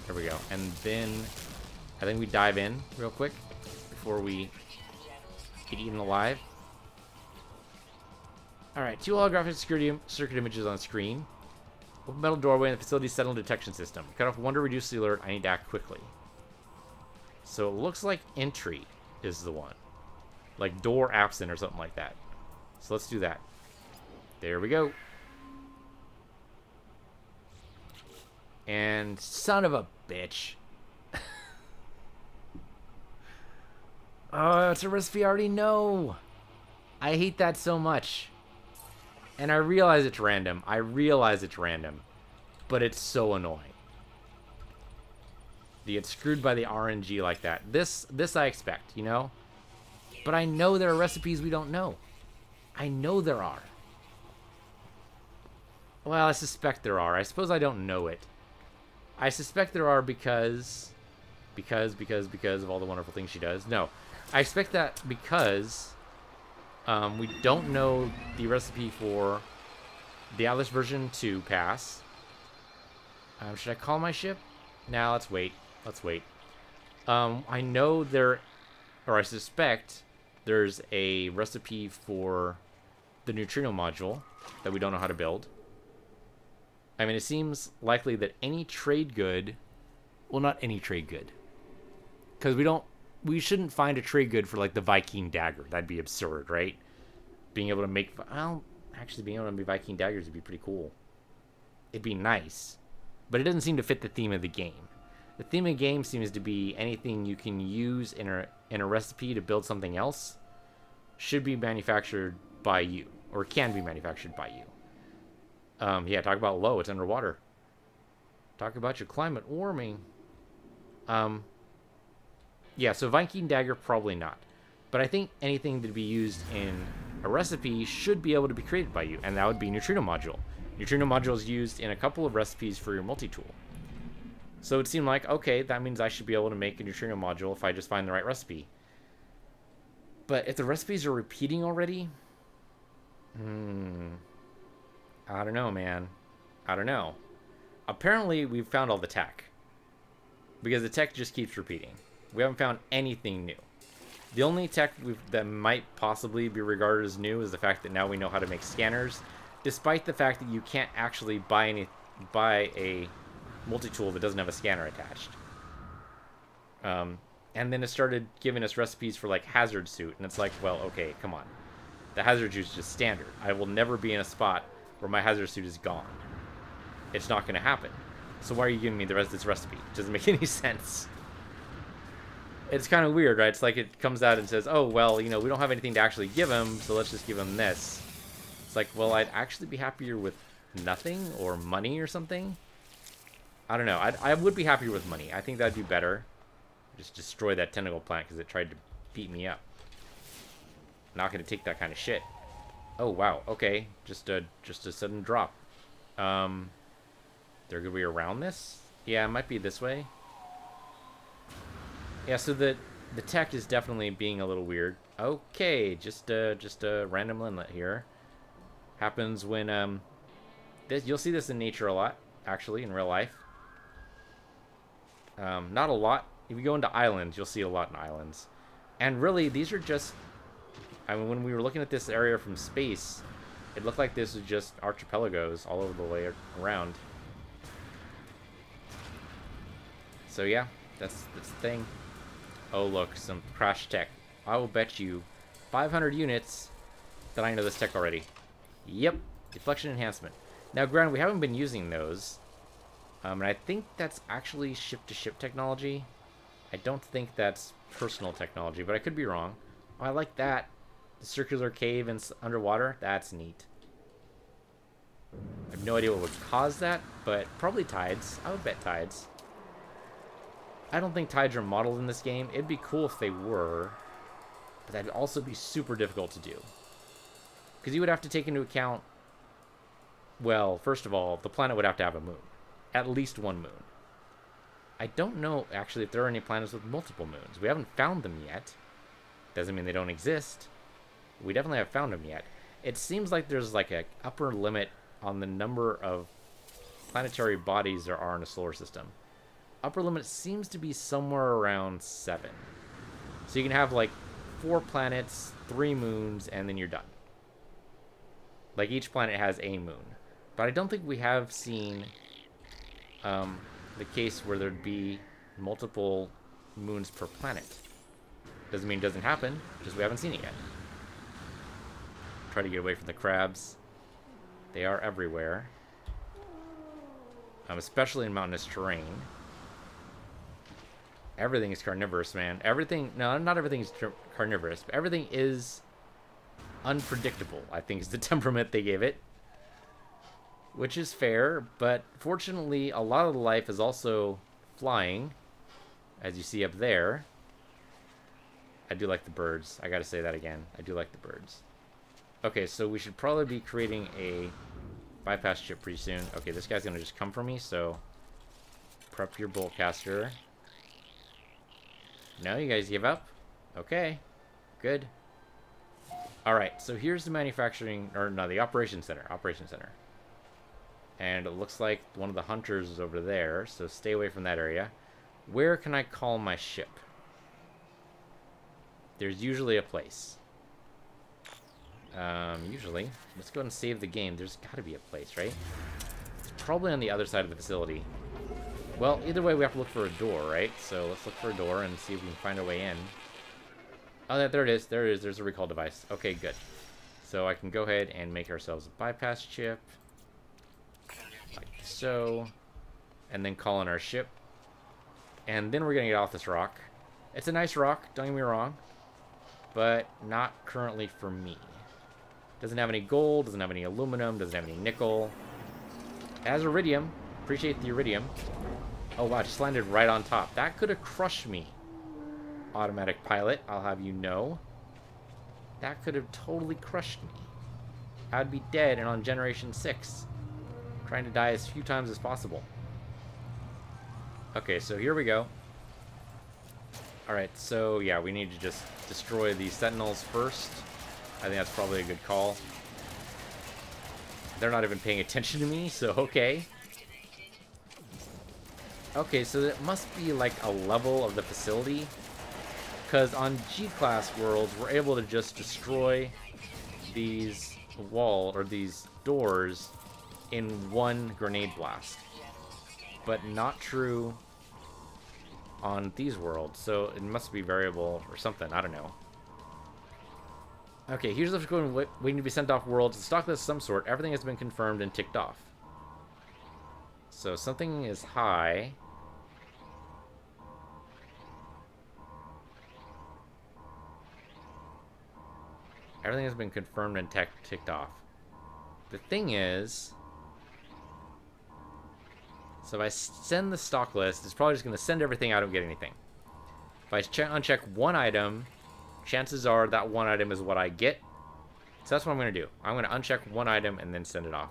There we go. And then I think we dive in real quick before we get eaten alive. Alright, 2 holographic circuit images on screen. Open metal doorway in the facility's settle detection system. Cut off one to reduce the alert. I need to act quickly. So it looks like entry is the one. Like door absent or something like that. So let's do that. There we go. And son of a bitch. Oh, it's a recipe I already know. I hate that so much. And I realize it's random. But it's so annoying. You get screwed by the RNG like that. This I expect, you know? But I know there are recipes we don't know. I know there are. Well, I suspect there are. I suppose I don't know it. I suspect there are because of all the wonderful things she does. No. I expect that because we don't know the recipe for the Atlas version 2 pass. Should I call my ship? Now let's wait. I know I suspect there's a recipe for the neutrino module that we don't know how to build. I mean, it seems likely that any trade good, well, not any trade good, because we shouldn't find a trade good for like the Viking dagger. That'd be absurd, right? Being able to make, well, actually being able to make Viking daggers would be pretty cool. It'd be nice, but it doesn't seem to fit the theme of the game. The theme of the game seems to be anything you can use in a recipe to build something else should be manufactured by you, or can be manufactured by you. Yeah, talk about low, it's underwater. Talk about your climate warming. Yeah, so Viking dagger, probably not. But I think anything to be used in a recipe should be able to be created by you, and that would be neutrino module. Neutrino module is used in a couple of recipes for your multi-tool. So it seemed like, okay, that means I should be able to make a neutrino module if I just find the right recipe. But if the recipes are repeating already, I don't know, man. I don't know. Apparently, we've found all the tech. Because the tech just keeps repeating. We haven't found anything new. The only tech that might possibly be regarded as new is the fact that now we know how to make scanners, despite the fact that you can't actually buy a multi-tool that doesn't have a scanner attached. And then it started giving us recipes for like hazard suit, and it's like, well, okay, come on. The hazard suit is just standard. I will never be in a spot where my hazard suit is gone. It's not going to happen. So why are you giving me the rest of this recipe? It doesn't make any sense. It's kind of weird, right? It's like it comes out and says, oh, well, you know, we don't have anything to actually give him, so let's just give him this. It's like, well, I'd actually be happier with nothing or money or something. I don't know. I would be happier with money. I think that'd be better. Just destroy that tentacle plant because it tried to beat me up. Not going to take that kind of shit. Oh, wow. Okay. Just a sudden drop. There a good way around this? Yeah, it might be this way. Yeah, so the tech is definitely being a little weird. Okay, just a random inlet here. Happens when you'll see this in nature a lot, actually, in real life. Not a lot. If you go into islands, you'll see a lot in islands. And really, these are just, I mean, when we were looking at this area from space, it looked like this was just archipelagos all over the way around. So yeah, that's the thing. Oh look, some crash tech. I will bet you 500 units that I know this tech already. Yep, deflection enhancement. Now granted, we haven't been using those. And I think that's actually ship-to-ship technology. I don't think that's personal technology, but I could be wrong. Oh, I like that. The circular cave and underwater. That's neat. I have no idea what would cause that, but probably tides. I would bet tides. I don't think tides are modeled in this game. It'd be cool if they were, but that'd also be super difficult to do. Because you would have to take into account, well, first of all, the planet would have to have a moon. At least one moon. I don't know, actually, if there are any planets with multiple moons. We haven't found them yet. Doesn't mean they don't exist. We definitely have found them yet. It seems like there's like an upper limit on the number of planetary bodies there are in a solar system. Upper limit seems to be somewhere around 7. So you can have like 4 planets, 3 moons, and then you're done. Like each planet has a moon. But I don't think we have seen the case where there'd be multiple moons per planet. Doesn't mean it doesn't happen, just we haven't seen it yet. Try to get away from the crabs. They are everywhere. Especially in mountainous terrain. Everything is carnivorous, man. Everything... No, not everything is carnivorous. But everything is unpredictable, I think is the temperament they gave it. Which is fair, but fortunately, a lot of the life is also flying. As you see up there. I do like the birds. I gotta say that again. I do like the birds. Okay, so we should probably be creating a bypass ship pretty soon. Okay, this guy's gonna just come for me, so prep your boltcaster. No, you guys give up? Okay, good. Alright, so here's the manufacturing, or no, the operations center. And it looks like one of the hunters is over there, so stay away from that area. Where can I call my ship? There's usually a place. Usually. Let's go ahead and save the game. There's got to be a place, right? It's probably on the other side of the facility. Well, either way, we have to look for a door, right? So let's look for a door and see if we can find our way in. Oh, there it is. There it is. There's a recall device. Okay, good. So I can go ahead and make ourselves a bypass chip. Like so. And then call in our ship. And then we're going to get off this rock. It's a nice rock, don't get me wrong. But not currently for me. Doesn't have any gold, doesn't have any aluminum, doesn't have any nickel. It has iridium. Appreciate the iridium. Oh wow, just landed right on top. That could have crushed me. Automatic pilot, I'll have you know. That could have totally crushed me. I'd be dead and on generation 6. Trying to die as few times as possible. Okay, so here we go. Alright, so yeah, we need to just destroy the sentinels first. I think that's probably a good call. They're not even paying attention to me, so okay. Okay, so it must be like a level of the facility. Because on G-class worlds, we're able to just destroy these these doors in one grenade blast. But not true on these worlds, so it must be variable or something, I don't know. Okay, here's what's going. Waiting to be sent off worlds. The stock list of some sort. Everything has been confirmed and ticked off. So something is high. Everything has been confirmed and ticked off. The thing is, so if I send the stock list, it's probably just going to send everything. I don't get anything. If I uncheck one item, chances are that one item is what I get. So that's what I'm going to do. I'm going to uncheck one item and then send it off.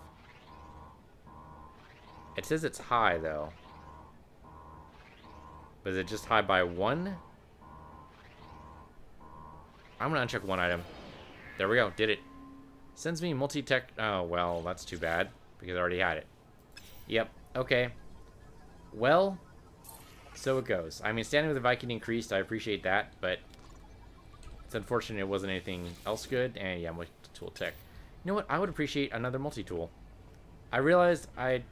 It says it's high, though. But is it just high by one? I'm going to uncheck one item. There we go. Did it. Sends me multi-tech. Oh, well, that's too bad. Because I already had it. Yep. Okay. Well, so it goes. I mean, standing with the Viking increased. I appreciate that, but it's unfortunate it wasn't anything else good. And yeah, multi-tool tech. You know what? I would appreciate another multi-tool. I realized I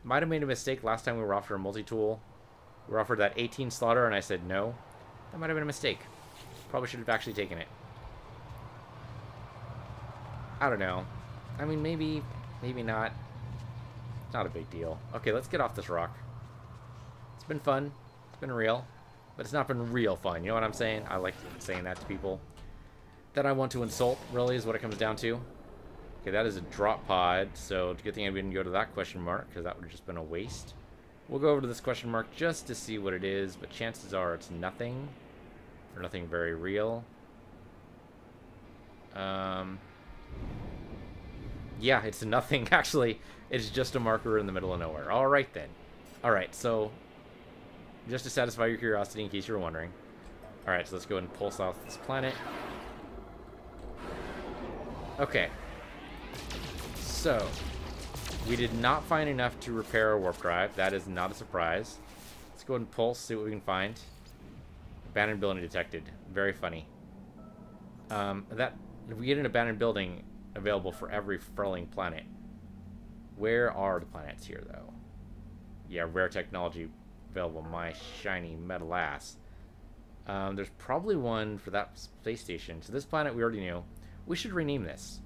might have made a mistake last time we were offered a multi-tool. We were offered that 18 slaughter, and I said no. That might have been a mistake. Probably should have actually taken it. I don't know. I mean, maybe not. It's not a big deal. Okay, let's get off this rock. It's been fun. It's been real. But it's not been real fun. You know what I'm saying? I like saying that to people that I want to insult, really, is what it comes down to. Okay, that is a drop pod, so it's a good thing I didn't go to that question mark, because that would have just been a waste. We'll go over to this question mark just to see what it is, but chances are it's nothing. Or nothing very real. Yeah, it's nothing, actually. It's just a marker in the middle of nowhere. Alright then. Alright, so just to satisfy your curiosity, in case you were wondering. Alright, so let's go ahead and pull south this planet. Okay. So, we did not find enough to repair our warp drive. That is not a surprise. Let's go ahead and pulse, see what we can find. Abandoned building detected. Very funny. If we get an abandoned building available for every Furling planet. Where are the planets here, though? Yeah, rare technology available. My shiny metal ass. There's probably one for that space station. So this planet we already knew. We should rename this.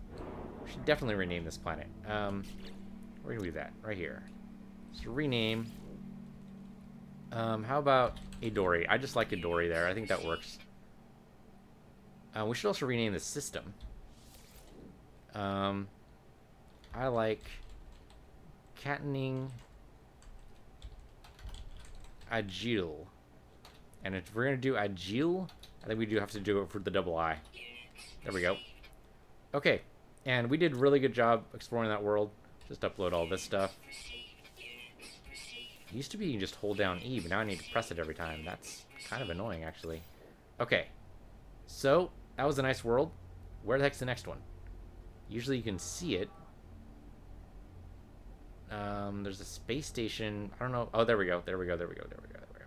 We should definitely rename this planet. Where do we leave that? Right here. So rename. How about Idori? I just like Idori there. I think that works. We should also rename the system. I like Cattening Agile. And if we're going to do Agile, I think we do have to do it for the double I. There we go. Okay. And we did a really good job exploring that world. Just upload all this stuff. It used to be you can just hold down E, but now I need to press it every time. That's kind of annoying, actually. Okay. So, that was a nice world. Where the heck's the next one? Usually you can see it. There's a space station. I don't know. Oh, there we go. There we go. There we go. There we go. There we go.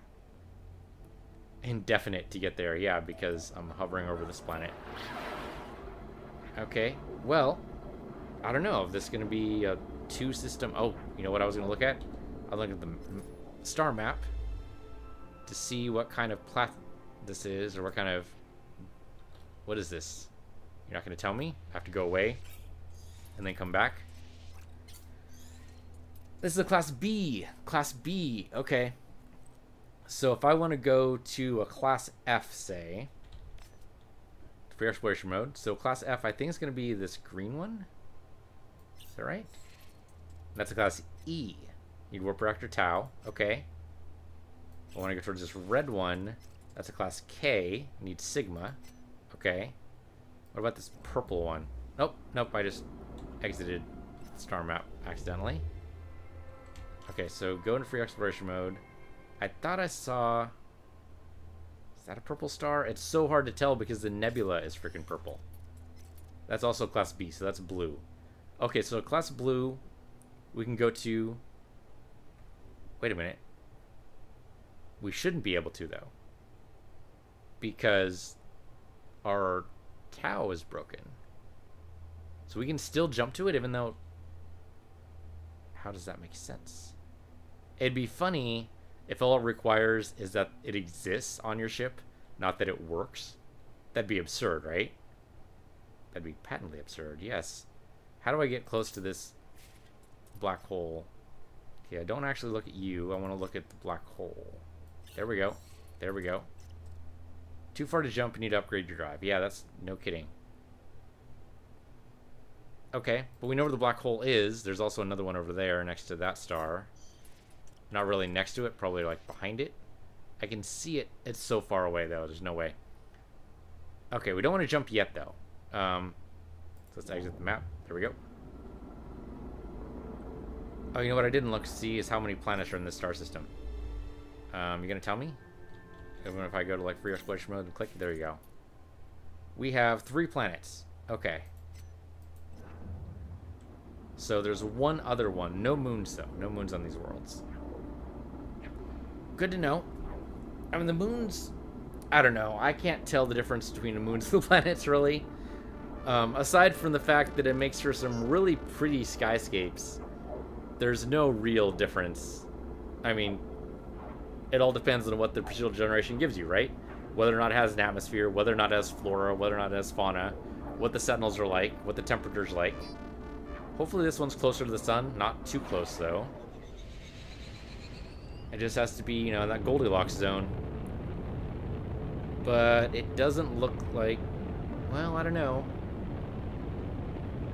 Indefinite to get there. Yeah, because I'm hovering over this planet. Okay. Well, I don't know if this is going to be a two-system... Oh, you know what I was going to look at? I'll look at the star map to see what kind of plat this is, or what kind of... What is this? You're not going to tell me? I have to go away and then come back? This is a Class B. Class B. Okay. So if I want to go to a Class F, say, free exploration mode. So Class F, I think it's going to be this green one. Is that right? That's a Class E. Need warp reactor Tau. Okay. I want to go towards this red one. That's a Class K. Need Sigma. Okay. What about this purple one? Nope. Nope. I just exited the star map accidentally. Okay, so go into free exploration mode. I thought I saw... Is that a purple star? It's so hard to tell because the nebula is freaking purple. That's also Class B, so that's blue. Okay, so Class Blue, we can go to... Wait a minute. We shouldn't be able to, though. Because our Tau is broken. So we can still jump to it even though... How does that make sense? It'd be funny if all it requires is that it exists on your ship, not that it works. That'd be absurd, right? That'd be patently absurd, yes. How do I get close to this black hole? Okay, I don't actually look at you. I want to look at the black hole. There we go. There we go. Too far to jump, you need to upgrade your drive. Yeah, that's no kidding. Okay, but we know where the black hole is. There's also another one over there next to that star. Not really next to it, probably like behind it. I can see it. It's so far away, though. There's no way. Okay, we don't want to jump yet, though. So let's exit the map. There we go. Oh, you know what I didn't look to see is how many planets are in this star system. You gonna tell me? Even if I go to like free exploration mode and click, there you go. We have 3 planets. Okay. So there's one other one. No moons, though. No moons on these worlds. Good to know. I mean, the moons... I don't know. I can't tell the difference between the moons and the planets, really. Aside from the fact that it makes for some really pretty skyscapes, there's no real difference. I mean, it all depends on what the procedural generation gives you, right? Whether or not it has an atmosphere, whether or not it has flora, whether or not it has fauna, what the sentinels are like, what the temperature's like. Hopefully this one's closer to the sun. Not too close, though. It just has to be, you know, that Goldilocks zone. But it doesn't look like... Well, I don't know.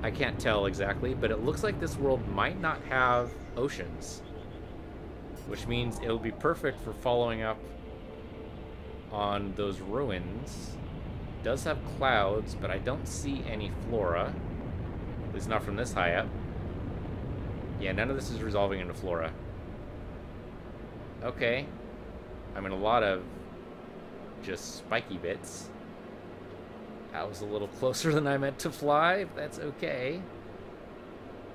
I can't tell exactly, but it looks like this world might not have oceans. Which means it'll be perfect for following up on those ruins. It does have clouds, but I don't see any flora. At least not from this high up. Yeah, none of this is resolving into flora. Okay. I mean, a lot of just spiky bits. That was a little closer than I meant to fly, but that's okay.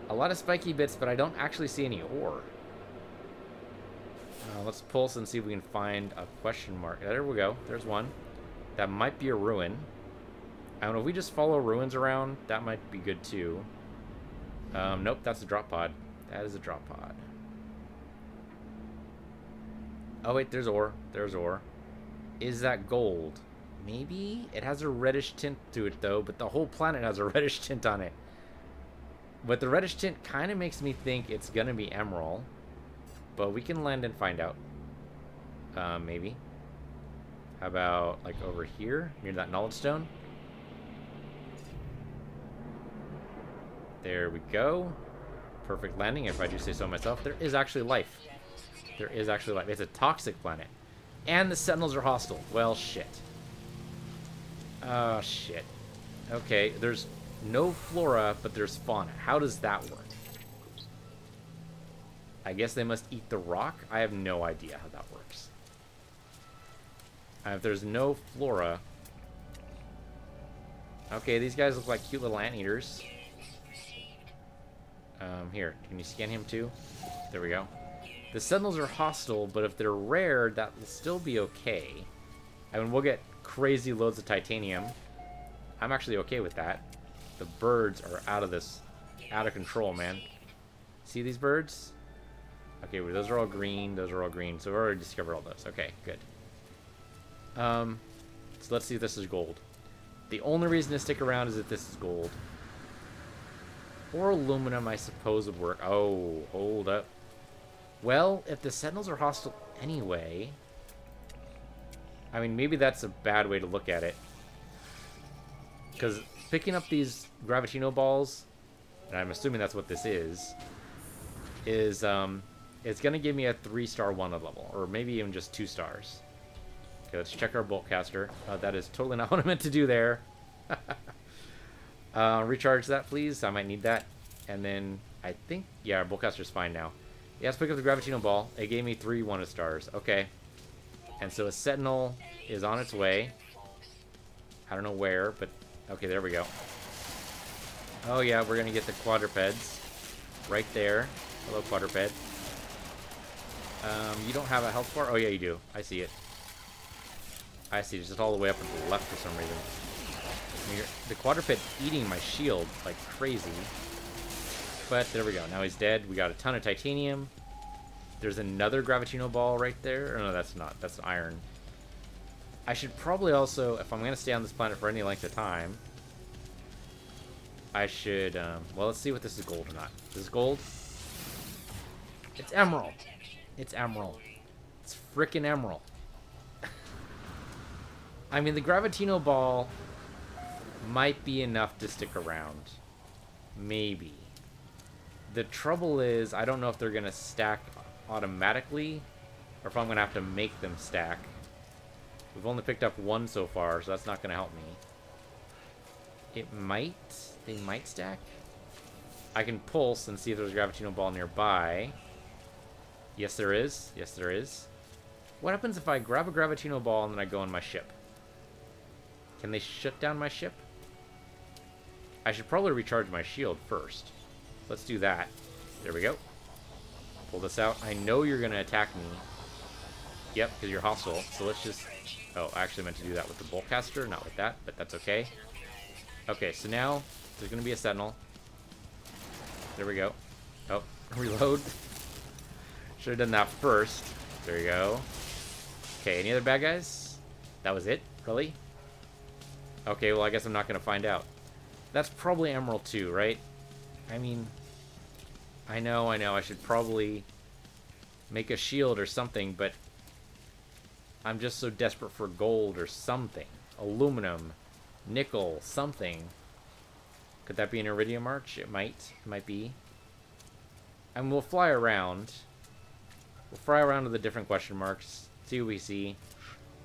A lot of spiky bits, but I don't actually see any ore. Let's pulse and see if we can find a question mark. There we go. There's one. That might be a ruin. I don't know, if we just follow ruins around, that might be good too. Nope, that's a drop pod. That is a drop pod. Oh wait, there's ore. There's ore. Is that gold? Maybe? It has a reddish tint to it though, but the whole planet has a reddish tint on it. But the reddish tint kind of makes me think it's gonna be emerald. But we can land and find out. Maybe. How about, like, over here? Near that knowledge stone? There we go. Perfect landing, if I do say so myself. There is actually life. There is actually life. It's a toxic planet. And the sentinels are hostile. Well, shit. Oh, shit. Okay, there's no flora, but there's fauna. How does that work? I guess they must eat the rock? I have no idea how that works. If there's no flora... Okay, these guys look like cute little anteaters. Here, can you scan him too? There we go. The sentinels are hostile, but if they're rare, that will still be okay. I mean, we'll get crazy loads of titanium. I'm actually okay with that. The birds are out of control, man. See these birds? Okay, well, those are all green. Those are all green. So we've already discovered all those. Okay, good. So let's see if this is gold. The only reason to stick around is if this is gold. Or aluminum, I suppose, would work. Oh, hold up. Well, if the sentinels are hostile anyway... I mean, maybe that's a bad way to look at it. Because picking up these Gravitino balls, and I'm assuming that's what this is it's going to give me a 3-star wanted level. Or maybe even just 2 stars. Okay, let's check our bolt caster. That is totally not what I meant to do there. Recharge that, please. I might need that. And then, I think... Yeah, our boltcaster's fine now. Yeah, let's pick up the Gravitino ball. It gave me 3 wanted stars. Okay. And so a sentinel is on its way. I don't know where, but... Okay, there we go. Oh, yeah, we're going to get the quadrupeds. Right there. Hello, quadruped. You don't have a health bar? Oh, yeah, you do. I see it. I see it. It's just all the way up to the left for some reason. The quadruped eating my shield like crazy. But there we go. Now he's dead. We got a ton of titanium. There's another Gravitino ball right there. Or no, that's not. That's iron. I should probably also, if I'm going to stay on this planet for any length of time, I should, well, let's see what this is gold or not. This is gold. It's emerald. It's emerald. It's frickin' emerald. I mean, the Gravitino ball might be enough to stick around. Maybe. The trouble is, I don't know if they're going to stack automatically, or if I'm going to have to make them stack. We've only picked up 1 so far, so that's not going to help me. It might. They might stack. I can pulse and see if there's a Gravitino ball nearby. Yes, there is. Yes, there is. What happens if I grab a Gravitino ball and then I go on my ship? Can they shut down my ship? I should probably recharge my shield first. Let's do that. There we go. Pull this out. I know you're going to attack me. Yep, because you're hostile. So let's just... Oh, I actually meant to do that with the boltcaster, not with that, but that's okay. Okay, so now there's going to be a sentinel. There we go. Oh, reload. Should have done that first. There you go. Okay, any other bad guys? That was it? Really? Okay, well, I guess I'm not going to find out. That's probably Emerald 2, right? I mean, I know, I should probably make a shield or something, but I'm just so desperate for gold or something. Aluminum, nickel, something. Could that be an iridium arch? It might. It might be. And we'll fly around. We'll fly around to the different question marks. See what we see.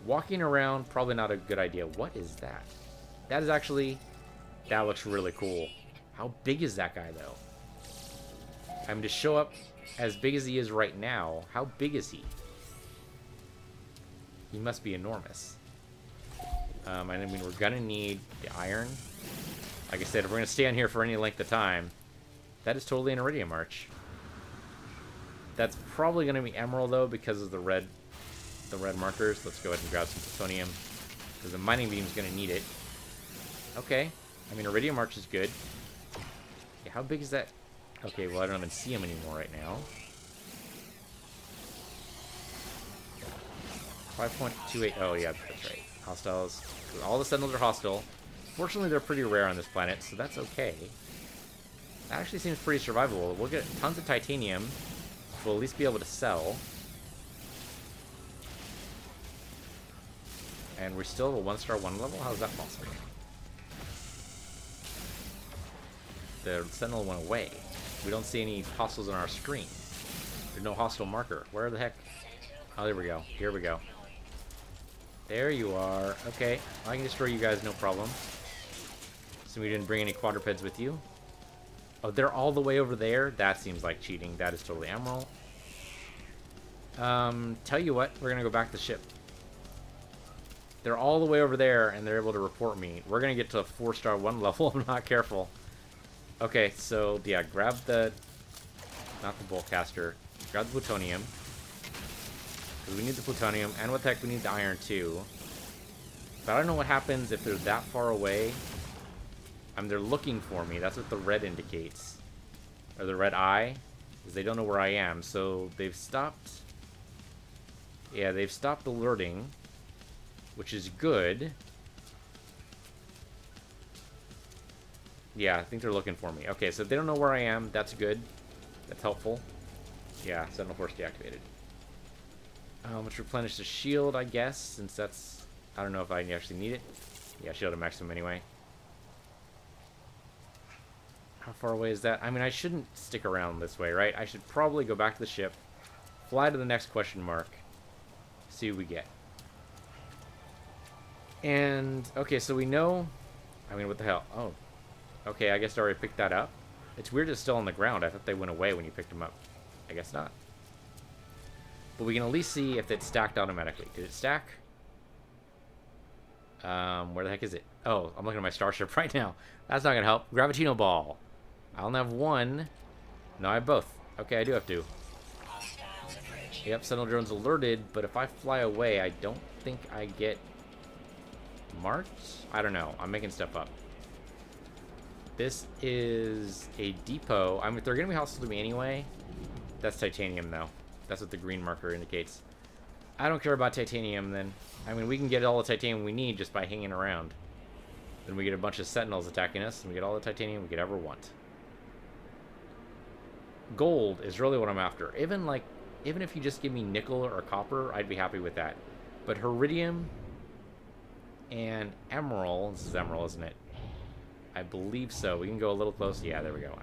Walking around, probably not a good idea. What is that? That is actually... That looks really cool. How big is that guy, though? I mean, to show up as big as he is right now, how big is he? He must be enormous. I mean, we're gonna need the iron. Like I said, if we're gonna stay on here for any length of time, that is totally an iridium arch. That's probably gonna be emerald, though, because of the red markers. Let's go ahead and grab some plutonium, because the mining beam is gonna need it. Okay. I mean, iridium arch is good. Yeah, how big is that? Okay, well, I don't even see him anymore right now. 5.28. Oh, yeah, that's right. Hostiles. All the sentinels are hostile. Fortunately, they're pretty rare on this planet, so that's okay. That actually seems pretty survivable. We'll get tons of titanium. We'll at least be able to sell. And we're still a 1-star 1 level? How is that possible? The sentinel went away. We don't see any hostiles on our screen. There's no hostile marker. Where the heck? Oh, there we go. Here we go. There you are. Okay, I can destroy you guys, no problem. So you didn't bring any quadrupeds with you. Oh, they're all the way over there? That seems like cheating. That is totally emerald. Tell you what, we're gonna go back to the ship. They're all the way over there, and they're able to report me. We're gonna get to a 4-star 1 level if I'm not careful. Okay, so, yeah, grab the... Not the boltcaster. Grab the plutonium. Because we need the plutonium, and what the heck, we need the iron too. But I don't know what happens if they're that far away. They're looking for me. That's what the red indicates. Or the red eye. Because they don't know where I am. So they've stopped... Yeah, they've stopped alerting. Which is good. Yeah, I think they're looking for me. Okay, so if they don't know where I am, that's good. That's helpful. Yeah, Sentinel Force deactivated. Let's replenish the shield, I guess, since that's... I don't know if I actually need it. Yeah, shield at maximum anyway. How far away is that? I mean, I shouldn't stick around this way, right? I should probably go back to the ship, fly to the next question mark, see what we get. And, okay, so we know... I mean, what the hell? Oh. Okay, I guess I already picked that up. It's weird it's still on the ground. I thought they went away when you picked them up. I guess not. But we can at least see if it's stacked automatically. Did it stack? Where the heck is it? Oh, I'm looking at my starship right now. That's not going to help. Gravitino ball. I only have one. No, I have both. Okay, I do have two. Yep, Sentinel drone's alerted, but if I fly away, I don't think I get marked? I don't know. I'm making stuff up. This is a depot. I mean, they're going to be hostile to me anyway. That's titanium, though. That's what the green marker indicates. I don't care about titanium, then. I mean, we can get all the titanium we need just by hanging around. Then we get a bunch of sentinels attacking us, and we get all the titanium we could ever want. Gold is really what I'm after. Even if you just give me nickel or copper, I'd be happy with that. But iridium and emerald... This is emerald, isn't it? I believe so. We can go a little close. Yeah, there we go.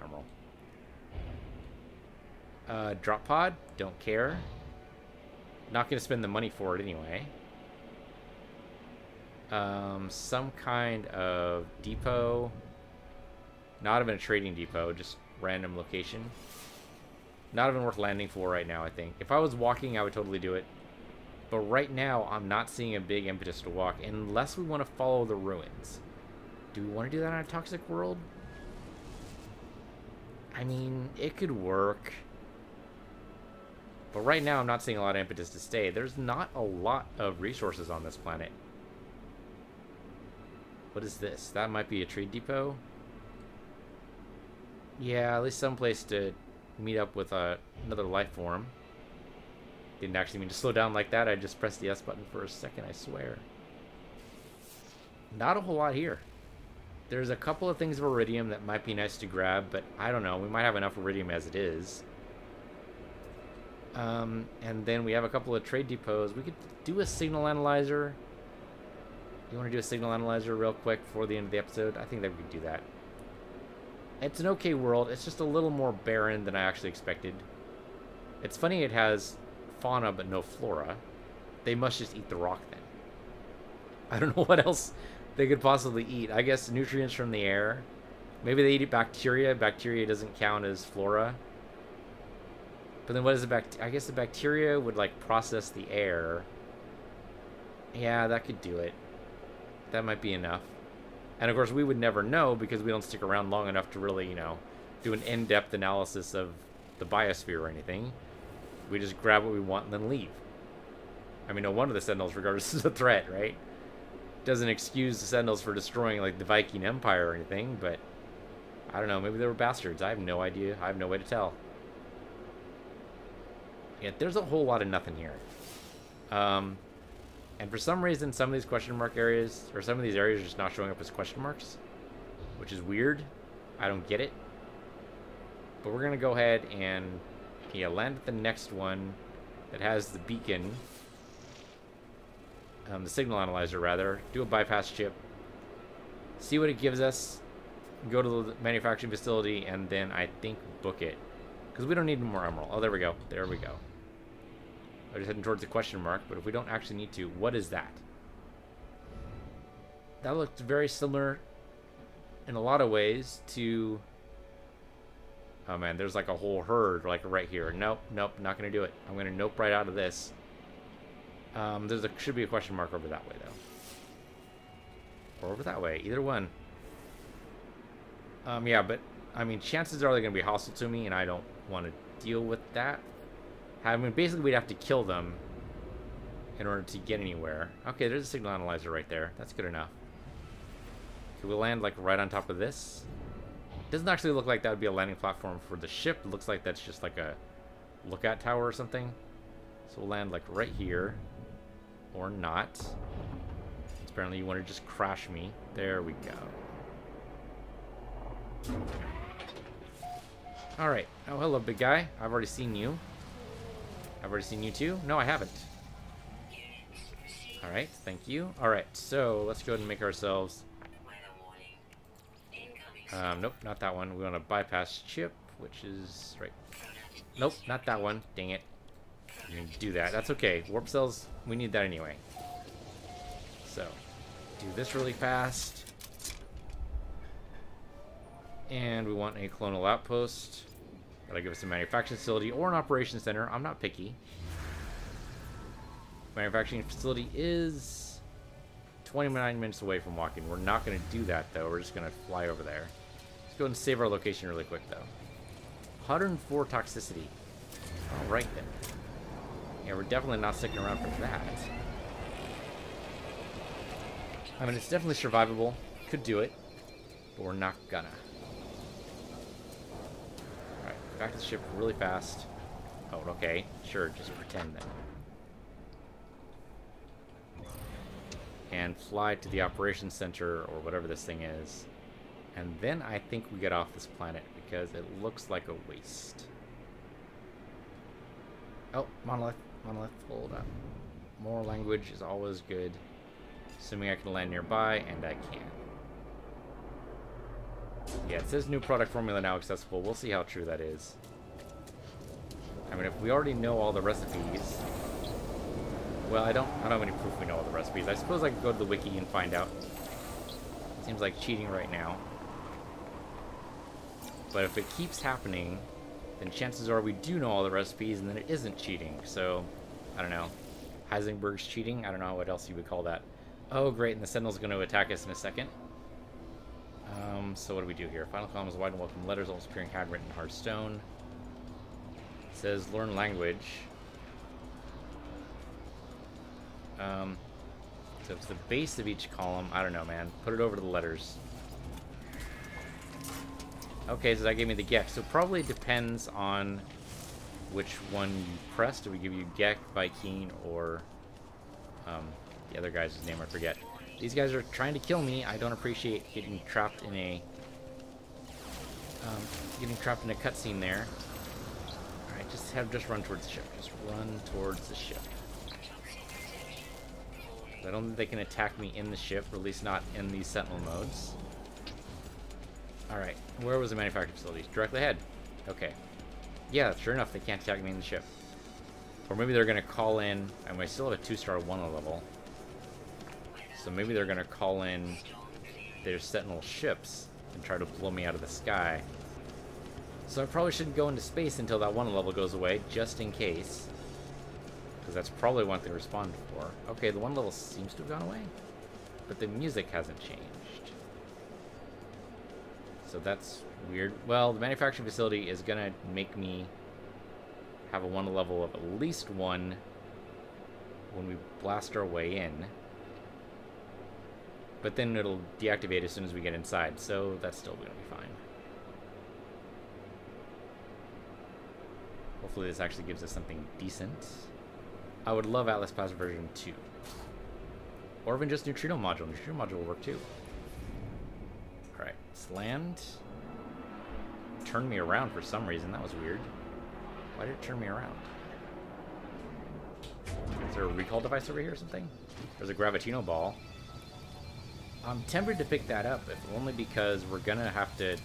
Emerald. Drop pod. Don't care. Not going to spend the money for it anyway. Some kind of depot. Not even a trading depot. Just random location. Not even worth landing for right now, I think. If I was walking, I would totally do it. But right now, I'm not seeing a big impetus to walk. Unless we want to follow the ruins. Do we want to do that on a toxic world? I mean, it could work. But right now, I'm not seeing a lot of impetus to stay. There's not a lot of resources on this planet. What is this? That might be a trade depot. Yeah, at least someplace to meet up with another life form. Didn't actually mean to slow down like that. I just pressed the S button for a second, I swear. Not a whole lot here. There's a couple of things of iridium that might be nice to grab, but I don't know. We might have enough iridium as it is. And then we have a couple of trade depots. We could do a signal analyzer. You want to do a signal analyzer real quick before the end of the episode? I think that we could do that. It's an okay world. It's just a little more barren than I actually expected. It's funny it has fauna but no flora. They must just eat the rock then. I don't know what else they could possibly eat. I guess nutrients from the air. Maybe they eat bacteria. Bacteria doesn't count as flora. But then what is the I guess the bacteria would like process the air. Yeah, that could do it. That might be enough. And of course we would never know because we don't stick around long enough to really, you know, do an in-depth analysis of the biosphere or anything. We just grab what we want and then leave. I mean, no wonder the Sentinels regard us as a threat, right? Doesn't excuse the Sentinels for destroying like the Viking Empire or anything, but I don't know, maybe they were bastards. I have no idea. I have no way to tell. Yeah, there's a whole lot of nothing here. And for some reason, some of these question mark areas, or some of these areas are just not showing up as question marks, which is weird. I don't get it. But we're going to go ahead and land at the next one that has the beacon. The signal analyzer, rather. Do a bypass chip. See what it gives us. Go to the manufacturing facility, and then I think book it. Because we don't need more emerald. Oh, there we go. There we go. I'm just heading towards the question mark, but if we don't actually need to, what is that? That looked very similar in a lot of ways to... Oh man, there's like a whole herd like right here. Nope, nope, not gonna do it. I'm gonna nope right out of this. Should be a question mark over that way though. Or over that way, either one. Yeah, but I mean, chances are they're gonna be hostile to me, and I don't want to deal with that. I mean, basically we'd have to kill them in order to get anywhere. Okay, there's a signal analyzer right there. That's good enough. Can we land like right on top of this? Doesn't actually look like that would be a landing platform for the ship. It looks like that's just like a lookout tower or something. So we'll land like right here. Or not. Apparently you want to just crash me. There we go. Alright. Oh, hello, big guy. I've already seen you. I've already seen you too? No, I haven't. Alright, thank you. Alright, so let's go ahead and make ourselves... nope, not that one. We want to bypass chip, which is right. Nope, not that one. Dang it. We're going to do that. That's okay. Warp cells, we need that anyway. So, do this really fast. And we want a colonial outpost. That'll give us a manufacturing facility or an operations center. I'm not picky. Manufacturing facility is 29 minutes away from walking. We're not going to do that, though. We're just going to fly over there. Let's go ahead and save our location really quick, though. 104 toxicity. All right, then. Yeah, we're definitely not sticking around for that. I mean, it's definitely survivable. Could do it. But we're not gonna. Alright, back to the ship really fast. Oh, okay. Sure, just pretend then. And fly to the operations center, or whatever this thing is. And then I think we get off this planet, because it looks like a waste. Oh, monolith. Monolith, hold up. More language is always good. Assuming I can land nearby, and I can. Yeah, it says new product formula now accessible. We'll see how true that is. I mean, if we already know all the recipes... Well, I don't have any proof we know all the recipes. I suppose I could go to the wiki and find out. Seems like cheating right now. But if it keeps happening, then chances are we do know all the recipes, and then it isn't cheating. So, I don't know. Heisenberg's cheating? I don't know what else you would call that. Oh, great, and the Sentinel's going to attack us in a second. So what do we do here? Final column is wide and welcome letters, almost appearing handwritten in hard stone. It says learn language. So it's the base of each column. I don't know, man. Put it over to the letters. Okay, so that gave me the Gek. So probably depends on which one you press. Do we give you Gek, Viking, or the other guy's name I forget. These guys are trying to kill me. I don't appreciate getting trapped in a cutscene there. All right, just run towards the ship. Just run towards the ship. I don't think they can attack me in the ship, or at least not in these Sentinel modes. Alright, where was the manufacturing facility? Directly ahead. Okay. Yeah, sure enough, they can't attack me in the ship. Or maybe they're going to call in... and I still have a 2-star 1 level. So maybe they're going to call in their Sentinel ships and try to blow me out of the sky. So I probably shouldn't go into space until that 1 level goes away, just in case. Because that's probably what they responded for. Okay, the 1 level seems to have gone away. But the music hasn't changed. So that's weird. Well, the manufacturing facility is going to make me have a 1 level of at least 1 when we blast our way in. But then it'll deactivate as soon as we get inside, so that's still going to be fine. Hopefully this actually gives us something decent. I would love Atlas Pass version 2. Or even just Neutrino Module. Neutrino Module will work too. Alright, let's land. turned me around for some reason. That was weird. Why did it turn me around? Is there a recall device over here or something? There's a Gravitino ball. I'm tempted to pick that up, if only because we're gonna have to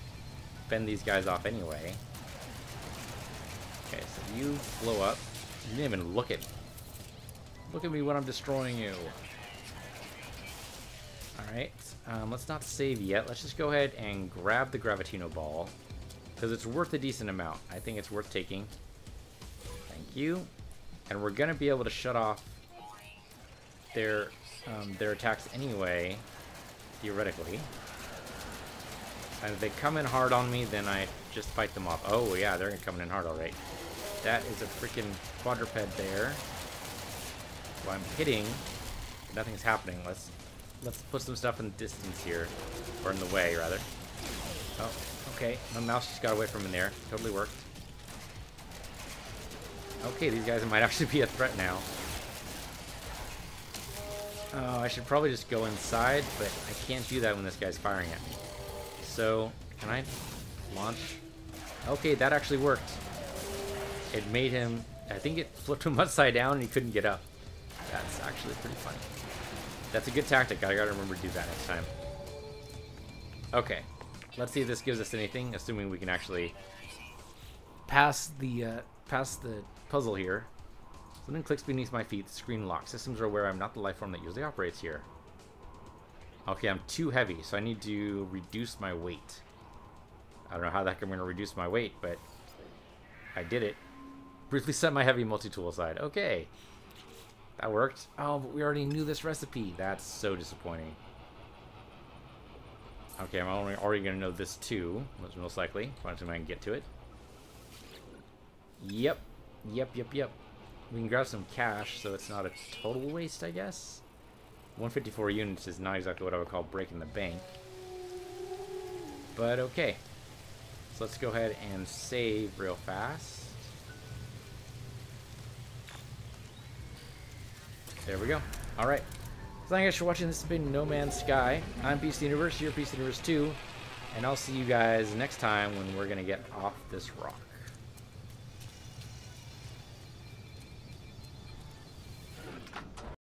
fend these guys off anyway. Okay, so you blow up. You didn't even look at me. Look at me when I'm destroying you. Alright, let's not save yet. Let's just go ahead and grab the Gravitino ball, because it's worth a decent amount. I think it's worth taking. Thank you. And we're gonna be able to shut off their attacks anyway, theoretically. And if they come in hard on me, then I just fight them off. Oh yeah, they're coming in hard, alright. That is a freaking quadruped there. Well, I'm hitting. Nothing's happening. Let's put some stuff in the distance here, or in the way rather. Oh, okay. My mouse just got away from in there. Totally worked. Okay, these guys might actually be a threat now. Oh, I should probably just go inside, but I can't do that when this guy's firing at me. So, can I launch? Okay, that actually worked. It made him, I think it flipped him upside down and he couldn't get up. That's actually pretty funny. That's a good tactic. I gotta remember to do that next time. Okay, let's see if this gives us anything, assuming we can actually pass the puzzle here. Something clicks beneath my feet. The screen locks. Systems are aware I'm not the life form that usually operates here. Okay, I'm too heavy, so I need to reduce my weight. I don't know how the heck I'm going to reduce my weight, but I did it. Briefly set my heavy multi-tool aside. Okay. That worked. Oh, but we already knew this recipe. That's so disappointing. Okay, I'm already going to know this too, most likely. If I can get to it. Yep. Yep. We can grab some cash, so it's not a total waste, I guess. 154 units is not exactly what I would call breaking the bank. But okay. So let's go ahead and save real fast. There we go. Alright. So thank you guys for watching. This has been No Man's Sky. I'm Peace Universe, you're Peace Universe 2. And I'll see you guys next time when we're going to get off this rock.